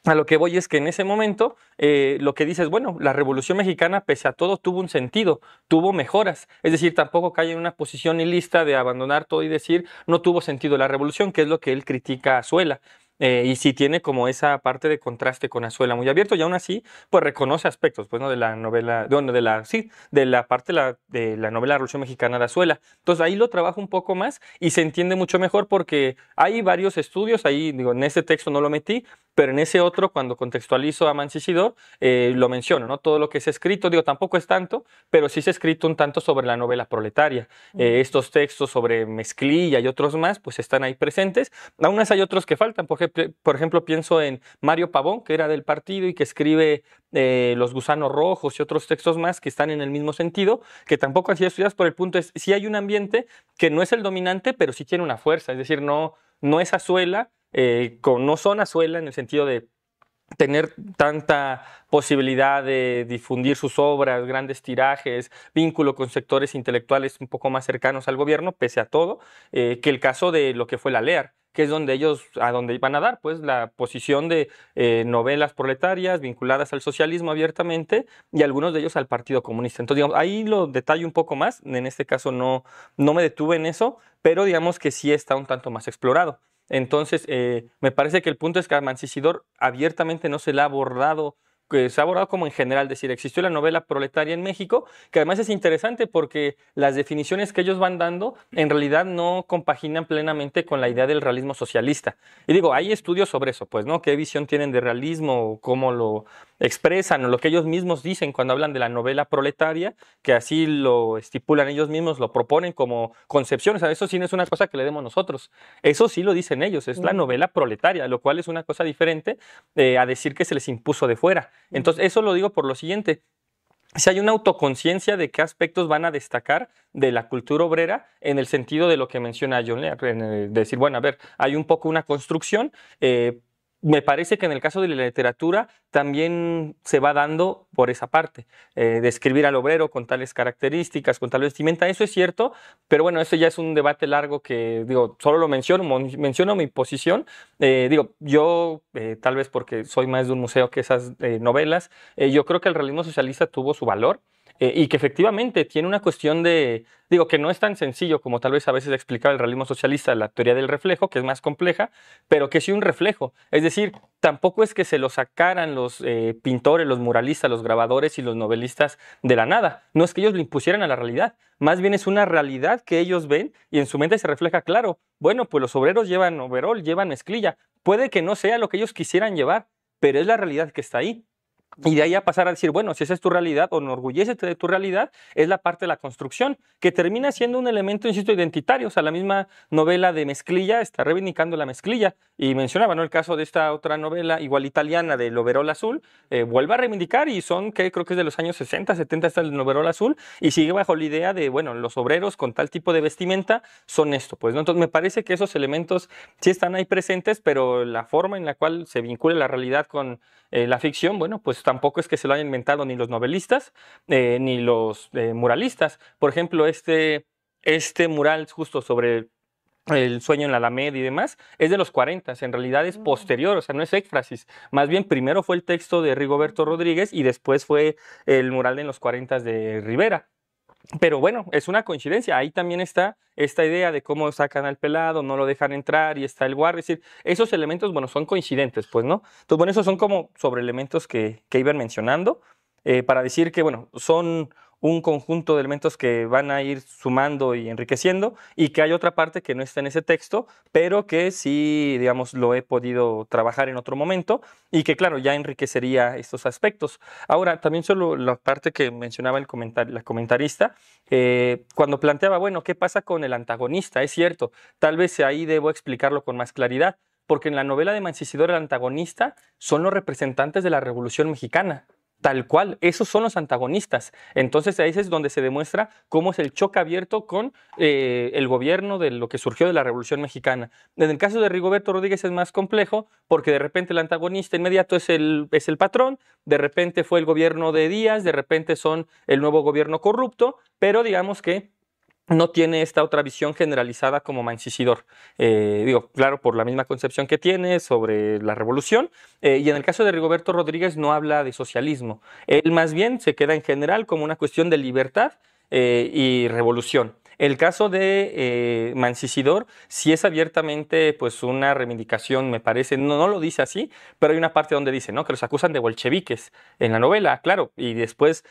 a lo que voy es que en ese momento lo que dices, bueno, la Revolución Mexicana pese a todo tuvo un sentido, tuvo mejoras, es decir, tampoco cae en una posición nihilista de abandonar todo y decir no tuvo sentido la revolución, que es lo que él critica a Azuela. Y sí tiene como esa parte de contraste con Azuela muy abierto, y aún así pues reconoce aspectos pues, ¿no? de la novela, de la parte de la novela Revolución Mexicana de Azuela. Entonces ahí lo trabajo un poco más y se entiende mucho mejor porque hay varios estudios, ahí digo, en ese texto no lo metí, pero en ese otro, cuando contextualizo a Mancisidor, lo menciono, ¿no? Todo lo que se ha escrito, digo, tampoco es tanto, pero sí se ha escrito un tanto sobre la novela proletaria. Estos textos sobre Mezclilla y otros más, pues están ahí presentes. Aún así hay otros que faltan. Por ejemplo, pienso en Mario Pavón, que era del partido y que escribe Los Gusanos Rojos y otros textos más que están en el mismo sentido, que tampoco han sido estudiados, por el punto es, sí hay un ambiente que no es el dominante, pero sí tiene una fuerza, es decir, no es Azuela, no son Azuela en el sentido de tener tanta posibilidad de difundir sus obras, grandes tirajes, vínculo con sectores intelectuales un poco más cercanos al gobierno, pese a todo, que el caso de lo que fue la LEAR, que es donde ellos, a donde iban a dar, pues, la posición de novelas proletarias vinculadas al socialismo abiertamente y algunos de ellos al Partido Comunista. Entonces, digamos, ahí lo detallo un poco más, en este caso no me detuve en eso, pero digamos que sí está un tanto más explorado. Entonces, me parece que el punto es que a Mancisidor abiertamente no se le ha abordado, que se ha abordado como en general, es decir, existió la novela proletaria en México, que además es interesante porque las definiciones que ellos van dando en realidad no compaginan plenamente con la idea del realismo socialista. Y digo, hay estudios sobre eso, pues, ¿no? ¿Qué visión tienen de realismo? ¿Cómo lo expresan? O lo que ellos mismos dicen cuando hablan de la novela proletaria, que así lo estipulan ellos mismos, lo proponen como concepción. O sea, eso sí no es una cosa que le demos nosotros. Eso sí lo dicen ellos, es la novela proletaria, lo cual es una cosa diferente a decir que se les impuso de fuera. Entonces, eso lo digo por lo siguiente. Si hay una autoconciencia de qué aspectos van a destacar de la cultura obrera en el sentido de lo que menciona John Lear, decir, bueno, a ver, hay un poco una construcción. Me parece que en el caso de la literatura también se va dando por esa parte, de escribir al obrero con tales características, con tal vestimenta, eso es cierto, pero bueno, eso ya es un debate largo que, digo, solo lo menciono mi posición, digo, yo, tal vez porque soy más de un museo que esas novelas, yo creo que el realismo socialista tuvo su valor, y que efectivamente tiene una cuestión de, digo, que no es tan sencillo como tal vez a veces explicaba el realismo socialista, la teoría del reflejo, que es más compleja, pero que sí un reflejo. Es decir, tampoco es que se lo sacaran los pintores, los muralistas, los grabadores y los novelistas de la nada. No es que ellos lo impusieran a la realidad. Más bien es una realidad que ellos ven y en su mente se refleja, claro, bueno, pues los obreros llevan overol, llevan mezclilla. Puede que no sea lo que ellos quisieran llevar, pero es la realidad que está ahí. Y de ahí a pasar a decir, bueno, si esa es tu realidad o enorgullécete de tu realidad, es la parte de la construcción, que termina siendo un elemento, insisto, identitario. O sea, la misma novela de Mezclilla está reivindicando la mezclilla. Y mencionaba, ¿no?, el caso de esta otra novela, igual italiana, del overol azul, vuelve a reivindicar y son, que creo que es de los años 60, 70, está el overol azul, y sigue bajo la idea de, bueno, los obreros con tal tipo de vestimenta son esto, pues, ¿no? Entonces me parece que esos elementos sí están ahí presentes, pero la forma en la cual se vincula la realidad con la ficción, bueno, pues tampoco es que se lo hayan inventado ni los novelistas ni los muralistas. Por ejemplo, este mural justo sobre el sueño en la Alameda y demás, es de los 40, en realidad es posterior, o sea, no es éfrasis. Más bien, primero fue el texto de Rigoberto Rodríguez y después fue el mural de los 40 de Rivera. Pero bueno, es una coincidencia. Ahí también está esta idea de cómo sacan al pelado, no lo dejan entrar y está el guardia. Es decir, esos elementos, bueno, son coincidentes, pues, ¿no? Entonces, bueno, esos son como sobre elementos que iban mencionando para decir que, bueno, son un conjunto de elementos que van a ir sumando y enriqueciendo y que hay otra parte que no está en ese texto, pero que sí, digamos, lo he podido trabajar en otro momento y que, claro, ya enriquecería estos aspectos. Ahora, también solo la parte que mencionaba la comentarista, cuando planteaba, bueno, ¿qué pasa con el antagonista? Es cierto, tal vez ahí debo explicarlo con más claridad, porque en la novela de Mancisidor el antagonista son los representantes de la Revolución Mexicana. Tal cual, esos son los antagonistas. Entonces ahí es donde se demuestra cómo es el choque abierto con el gobierno de lo que surgió de la Revolución Mexicana. En el caso de Rigoberto Rodríguez es más complejo porque de repente el antagonista inmediato es el patrón, de repente fue el gobierno de Díaz, de repente son el nuevo gobierno corrupto, pero digamos que no tiene esta otra visión generalizada como Mancisidor. Digo, claro, por la misma concepción que tiene sobre la revolución. Y en el caso de Rigoberto Rodríguez no habla de socialismo. Él más bien se queda en general como una cuestión de libertad y revolución. El caso de Mancisidor sí es abiertamente pues una reivindicación, me parece, no lo dice así, pero hay una parte donde dice, ¿no?, que los acusan de bolcheviques en la novela, claro, y después,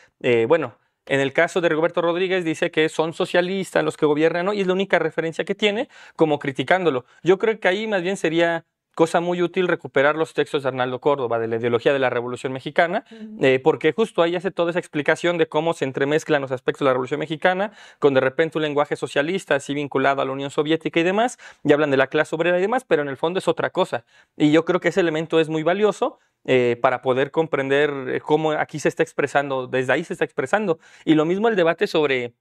bueno, en el caso de Rigoberto Rodríguez dice que son socialistas los que gobiernan, ¿no? Y es la única referencia que tiene como criticándolo. Yo creo que ahí más bien sería cosa muy útil recuperar los textos de Arnaldo Córdoba, de la ideología de la Revolución Mexicana, porque justo ahí hace toda esa explicación de cómo se entremezclan los aspectos de la Revolución Mexicana con de repente un lenguaje socialista así vinculado a la Unión Soviética y demás, y hablan de la clase obrera y demás, pero en el fondo es otra cosa. Y yo creo que ese elemento es muy valioso para poder comprender cómo aquí se está expresando, desde ahí se está expresando. Y lo mismo el debate sobre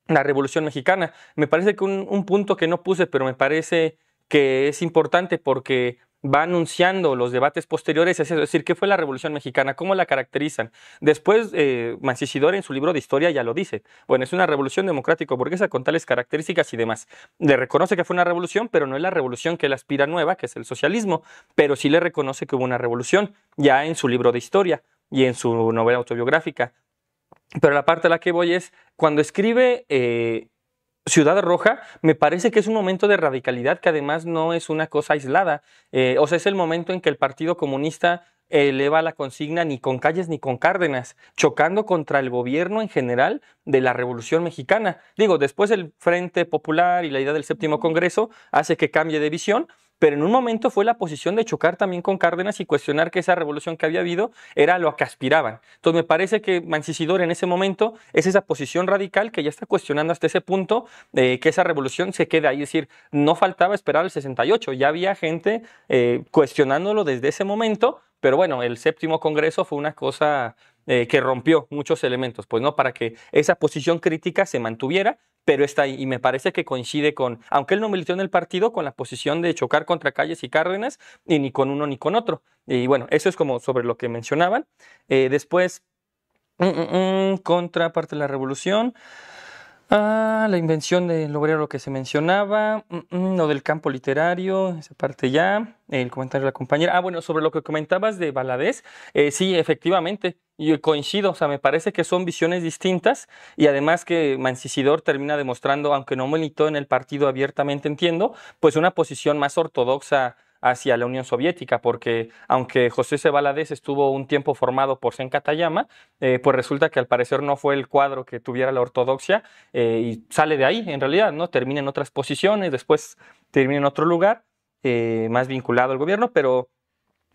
la Revolución Mexicana. Me parece que un punto que no puse, pero me parece que es importante porque va anunciando los debates posteriores, es decir, ¿qué fue la Revolución Mexicana? ¿Cómo la caracterizan? Después, Mancisidor en su libro de historia ya lo dice. Bueno, es una revolución democrático-burguesa con tales características y demás. Le reconoce que fue una revolución, pero no es la revolución que él aspira nueva, que es el socialismo, pero sí le reconoce que hubo una revolución ya en su libro de historia y en su novela autobiográfica. Pero la parte a la que voy es, cuando escribe Ciudad Roja, me parece que es un momento de radicalidad que además no es una cosa aislada. O sea, es el momento en que el Partido Comunista eleva la consigna ni con Calles ni con Cárdenas, chocando contra el gobierno en general de la Revolución Mexicana. Digo, después el Frente Popular y la idea del Séptimo Congreso hace que cambie de visión, pero en un momento fue la posición de chocar también con Cárdenas y cuestionar que esa revolución que había habido era lo que aspiraban. Entonces me parece que Mancisidor en ese momento es esa posición radical que ya está cuestionando hasta ese punto que esa revolución se quede ahí. Es decir, no faltaba esperar el 68, ya había gente cuestionándolo desde ese momento, pero bueno, el Séptimo Congreso fue una cosa que rompió muchos elementos, pues no, para que esa posición crítica se mantuviera, pero está ahí y me parece que coincide con, aunque él no militó en el partido, con la posición de chocar contra Calles y Cárdenas y ni con uno ni con otro. Y bueno, eso es como sobre lo que mencionaban. Después, contra parte de la revolución. La invención del obrero, lo que se mencionaba, lo del campo literario, esa parte ya, el comentario de la compañera. Bueno, sobre lo que comentabas de Valadez, sí, efectivamente, yo coincido, o sea, me parece que son visiones distintas y además que Mancisidor termina demostrando, aunque no militó en el partido abiertamente, entiendo, pues una posición más ortodoxa hacia la Unión Soviética, porque aunque José C. Valadez estuvo un tiempo formado por Zen Katayama, pues resulta que al parecer no fue el cuadro que tuviera la ortodoxia y sale de ahí en realidad, ¿no? Termina en otras posiciones, después termina en otro lugar, más vinculado al gobierno, pero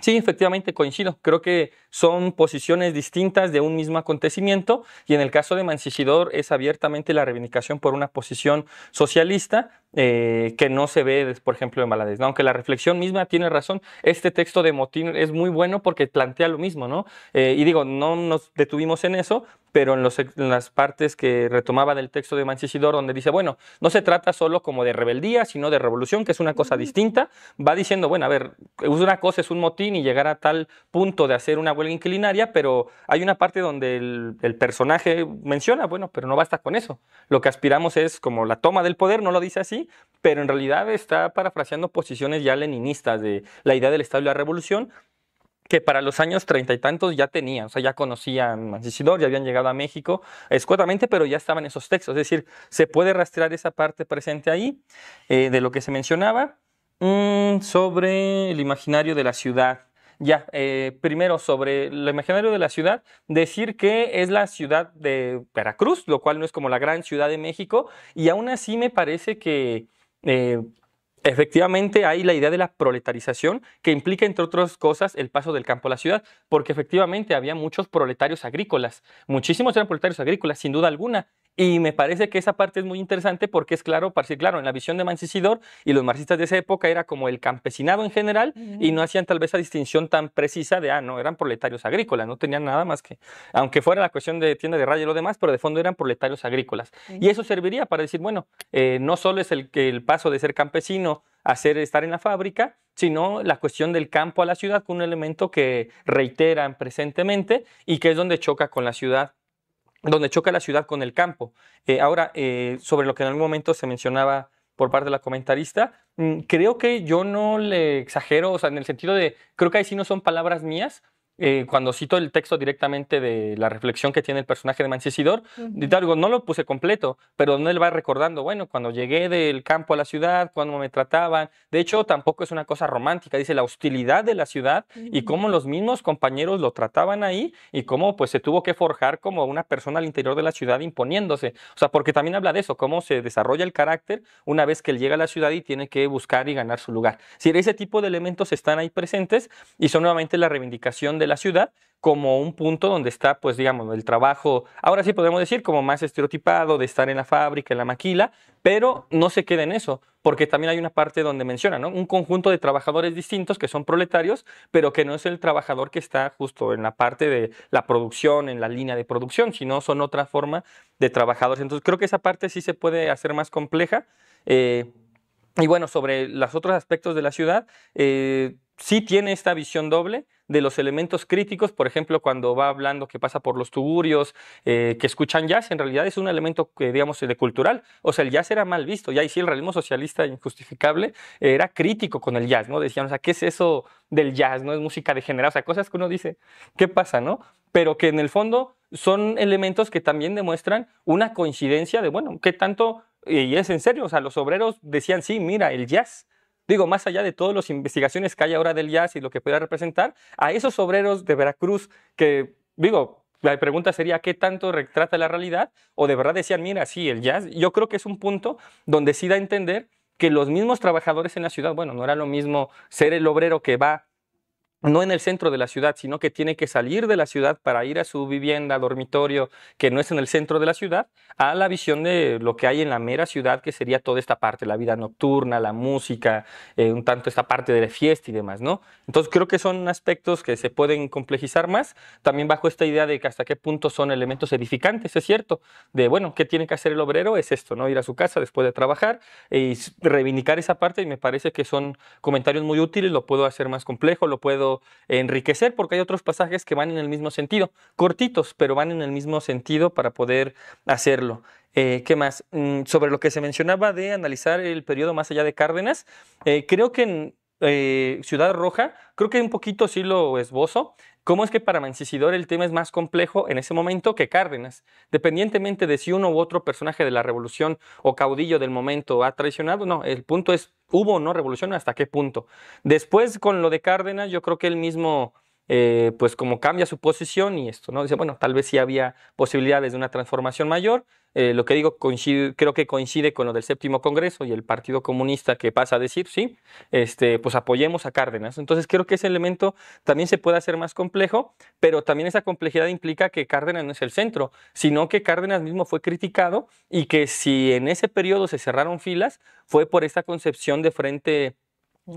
sí, efectivamente coincido. Creo que son posiciones distintas de un mismo acontecimiento y en el caso de Mancisidor es abiertamente la reivindicación por una posición socialista que no se ve, por ejemplo, en Valadez, ¿no? Aunque la reflexión misma tiene razón. Este texto de Motín es muy bueno porque plantea lo mismo, ¿no? Y digo, no nos detuvimos en eso, pero en las partes que retomaba del texto de Mancisidor, donde dice, bueno, no se trata solo como de rebeldía, sino de revolución, que es una cosa distinta, va diciendo, bueno, a ver, una cosa es un motín y llegar a tal punto de hacer una huelga inquilinaria, pero hay una parte donde el personaje menciona, bueno, pero no basta con eso. Lo que aspiramos es como la toma del poder, no lo dice así, pero en realidad está parafraseando posiciones ya leninistas de la idea del Estado y la revolución, que para los años 30 y tantos ya tenían, o sea, ya conocían Mancisidor, ya habían llegado a México escuetamente, pero ya estaban esos textos, es decir, se puede rastrear esa parte presente ahí de lo que se mencionaba sobre el imaginario de la ciudad. Ya, primero sobre el imaginario de la ciudad, decir que es la ciudad de Veracruz, lo cual no es como la gran ciudad de México, y aún así me parece que efectivamente hay la idea de la proletarización que implica, entre otras cosas, el paso del campo a la ciudad, porque efectivamente había muchos proletarios agrícolas, muchísimos eran proletarios agrícolas, sin duda alguna, y me parece que esa parte es muy interesante porque es claro, claro, en la visión de Mancisidor y los marxistas de esa época era como el campesinado en general y no hacían tal vez esa distinción tan precisa de, no, eran proletarios agrícolas, no tenían nada más que, aunque fuera la cuestión de tienda de raya y lo demás, pero de fondo eran proletarios agrícolas. Y eso serviría para decir, bueno, no solo es el paso de ser campesino a estar en la fábrica, sino la cuestión del campo a la ciudad, con un elemento que reiteran presentemente y que es donde choca con la ciudad, donde choca la ciudad con el campo. Ahora, sobre lo que en algún momento se mencionaba por parte de la comentarista, creo que yo no le exagero, o sea, en el sentido de, creo que ahí sí no son palabras mías, cuando cito el texto directamente de la reflexión que tiene el personaje de Mancisidor, digo, no lo puse completo, pero donde él va recordando, bueno, cuando llegué del campo a la ciudad, cuando me trataban, de hecho tampoco es una cosa romántica, dice la hostilidad de la ciudad y cómo los mismos compañeros lo trataban ahí y cómo pues se tuvo que forjar como una persona al interior de la ciudad imponiéndose, o sea, porque también habla de eso, cómo se desarrolla el carácter una vez que él llega a la ciudad y tiene que buscar y ganar su lugar. Si ese tipo de elementos están ahí presentes y son nuevamente la reivindicación de la ciudad como un punto donde está, pues digamos, el trabajo, ahora sí podemos decir como más estereotipado de estar en la fábrica, en la maquila, pero no se queda en eso, porque también hay una parte donde menciona, ¿no? Un conjunto de trabajadores distintos que son proletarios, pero que no es el trabajador que está justo en la parte de la producción, en la línea de producción, sino son otra forma de trabajadores. Entonces creo que esa parte sí se puede hacer más compleja. Y bueno, sobre los otros aspectos de la ciudad, sí tiene esta visión doble de los elementos críticos, por ejemplo, cuando va hablando que pasa por los tugurios, que escuchan jazz, en realidad es un elemento, digamos, de cultural. O sea, el jazz era mal visto, ya y sí el realismo socialista injustificable era crítico con el jazz, ¿no? Decían, o sea, ¿qué es eso del jazz? ¿No? Es música degenerada, o sea, cosas que uno dice, ¿qué pasa, no? Pero que en el fondo son elementos que también demuestran una coincidencia de, bueno, ¿qué tanto? Y es en serio, o sea, los obreros decían, sí, mira, el jazz. Digo, más allá de todas las investigaciones que hay ahora del jazz y lo que pueda representar, a esos obreros de Veracruz que, digo, la pregunta sería, ¿qué tanto retrata la realidad? O de verdad decían, mira, sí, el jazz. Yo creo que es un punto donde sí da a entender que los mismos trabajadores en la ciudad, bueno, no era lo mismo ser el obrero que va no en el centro de la ciudad, sino que tiene que salir de la ciudad para ir a su vivienda, dormitorio, que no es en el centro de la ciudad, a la visión de lo que hay en la mera ciudad, que sería toda esta parte, la vida nocturna, la música, un tanto esta parte de la fiesta y demás, ¿no? Entonces creo que son aspectos que se pueden complejizar más, también bajo esta idea de que hasta qué punto son elementos edificantes, es cierto, de, bueno, ¿qué tiene que hacer el obrero? Es esto, ¿no? Ir a su casa después de trabajar y reivindicar esa parte, y me parece que son comentarios muy útiles, lo puedo hacer más complejo, lo puedo enriquecer porque hay otros pasajes que van en el mismo sentido, cortitos, pero van en el mismo sentido para poder hacerlo. ¿Qué más? Sobre lo que se mencionaba de analizar el periodo más allá de Cárdenas, creo que en Ciudad Roja, creo que un poquito sí lo esbozo. ¿Cómo es que para Mancisidor el tema es más complejo en ese momento que Cárdenas? Dependientemente de si uno u otro personaje de la revolución o caudillo del momento ha traicionado, no, el punto es, ¿hubo o no revolución? ¿Hasta qué punto? Después, con lo de Cárdenas, yo creo que él mismo, pues como cambia su posición y esto, ¿no? Dice, bueno, tal vez sí había posibilidades de una transformación mayor. Lo que digo creo que coincide con lo del séptimo Congreso y el Partido Comunista que pasa a decir, sí, pues apoyemos a Cárdenas. Entonces creo que ese elemento también se puede hacer más complejo, pero también esa complejidad implica que Cárdenas no es el centro, sino que Cárdenas mismo fue criticado y que si en ese periodo se cerraron filas fue por esta concepción de frente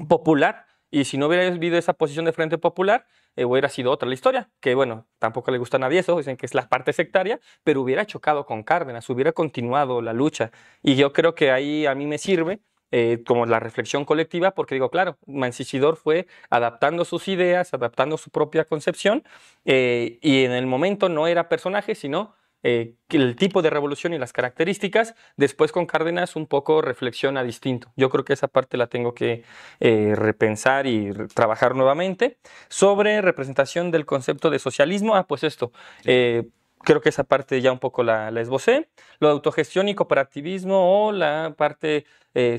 popular y si no hubiera habido esa posición de Frente Popular, hubiera sido otra la historia, que bueno, tampoco le gusta a nadie eso, dicen que es la parte sectaria, pero hubiera chocado con Cárdenas, hubiera continuado la lucha, y yo creo que ahí a mí me sirve como la reflexión colectiva, porque digo, claro, Mancisidor fue adaptando sus ideas, adaptando su propia concepción, y en el momento no era personaje, sino el tipo de revolución y las características. Después con Cárdenas un poco reflexiona distinto. Yo creo que esa parte la tengo que repensar y trabajar nuevamente. Sobre representación del concepto de socialismo, pues esto, creo que esa parte ya un poco la esbocé. Lo de autogestión y cooperativismo, o la parte,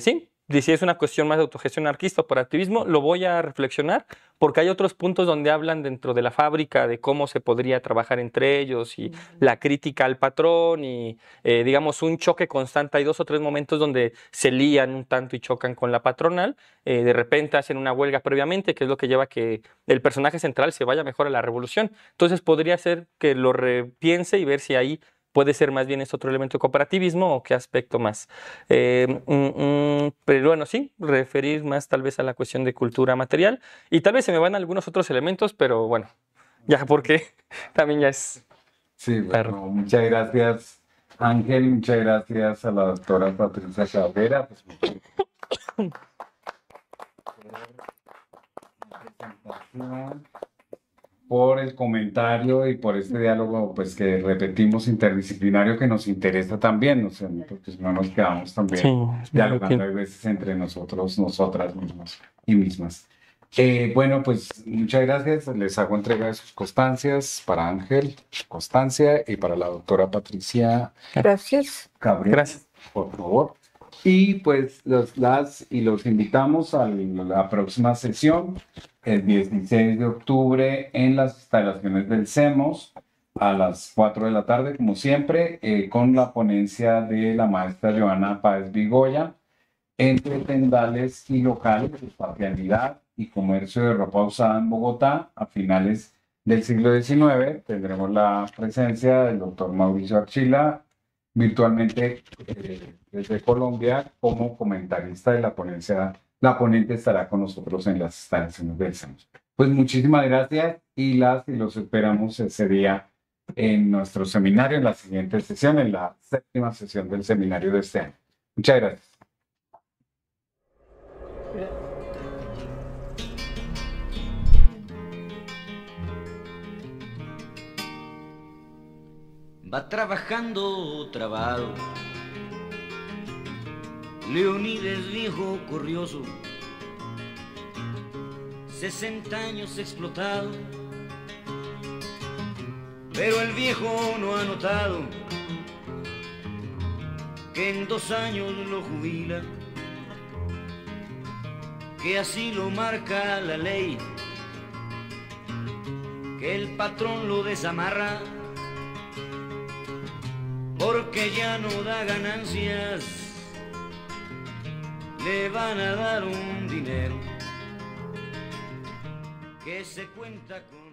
sí, si es una cuestión más de autogestión anarquista o cooperativismo, lo voy a reflexionar, porque hay otros puntos donde hablan dentro de la fábrica de cómo se podría trabajar entre ellos, y la crítica al patrón, y digamos un choque constante. Hay 2 o 3 momentos donde se lían un tanto y chocan con la patronal. De repente hacen una huelga previamente, que es lo que lleva a que el personaje central se vaya mejor a la revolución. Entonces podría ser que lo repiense y ver si ahí puede ser más bien este otro elemento de cooperativismo, o qué aspecto más. Pero bueno, sí, referir más tal vez a la cuestión de cultura material, y tal vez se me van algunos otros elementos, pero bueno, ya porque también ya es... Sí, bueno, Claro. muchas gracias, Ángel, muchas gracias a la doctora Patricia Cabrera, pues, por el comentario y por este diálogo, pues que repetimos, interdisciplinario, que nos interesa también, o sea, porque si no nos quedamos también Sí, dialogando a veces entre nosotros, nosotras mismas y mismas. Bueno, pues muchas gracias. Les hago entrega de sus constancias para Ángel, constancia, y para la doctora Patricia Gracias. Cabrera, Gracias. por favor. Y pues los invitamos a la próxima sesión, el 16 de octubre, en las instalaciones del CEMOS, a las 4 de la tarde, como siempre, con la ponencia de la maestra Joana Páez Vigoya, entre tendales y locales, espacialidad y comercio de ropa usada en Bogotá a finales del siglo XIX. Tendremos la presencia del doctor Mauricio Archila, virtualmente desde Colombia, como comentarista de la ponencia. La ponente estará con nosotros en las instalaciones del CEMOS. Pues muchísimas gracias, y los esperamos ese día en nuestro seminario, en la siguiente sesión, en la 7ª sesión del seminario de este año. Muchas gracias. Va trabajando trabado, Leonides viejo corrioso, 60 años explotado, pero el viejo no ha notado que en 2 años lo jubila, que así lo marca la ley, que el patrón lo desamarra, porque ya no da ganancias, le van a dar un dinero que se cuenta con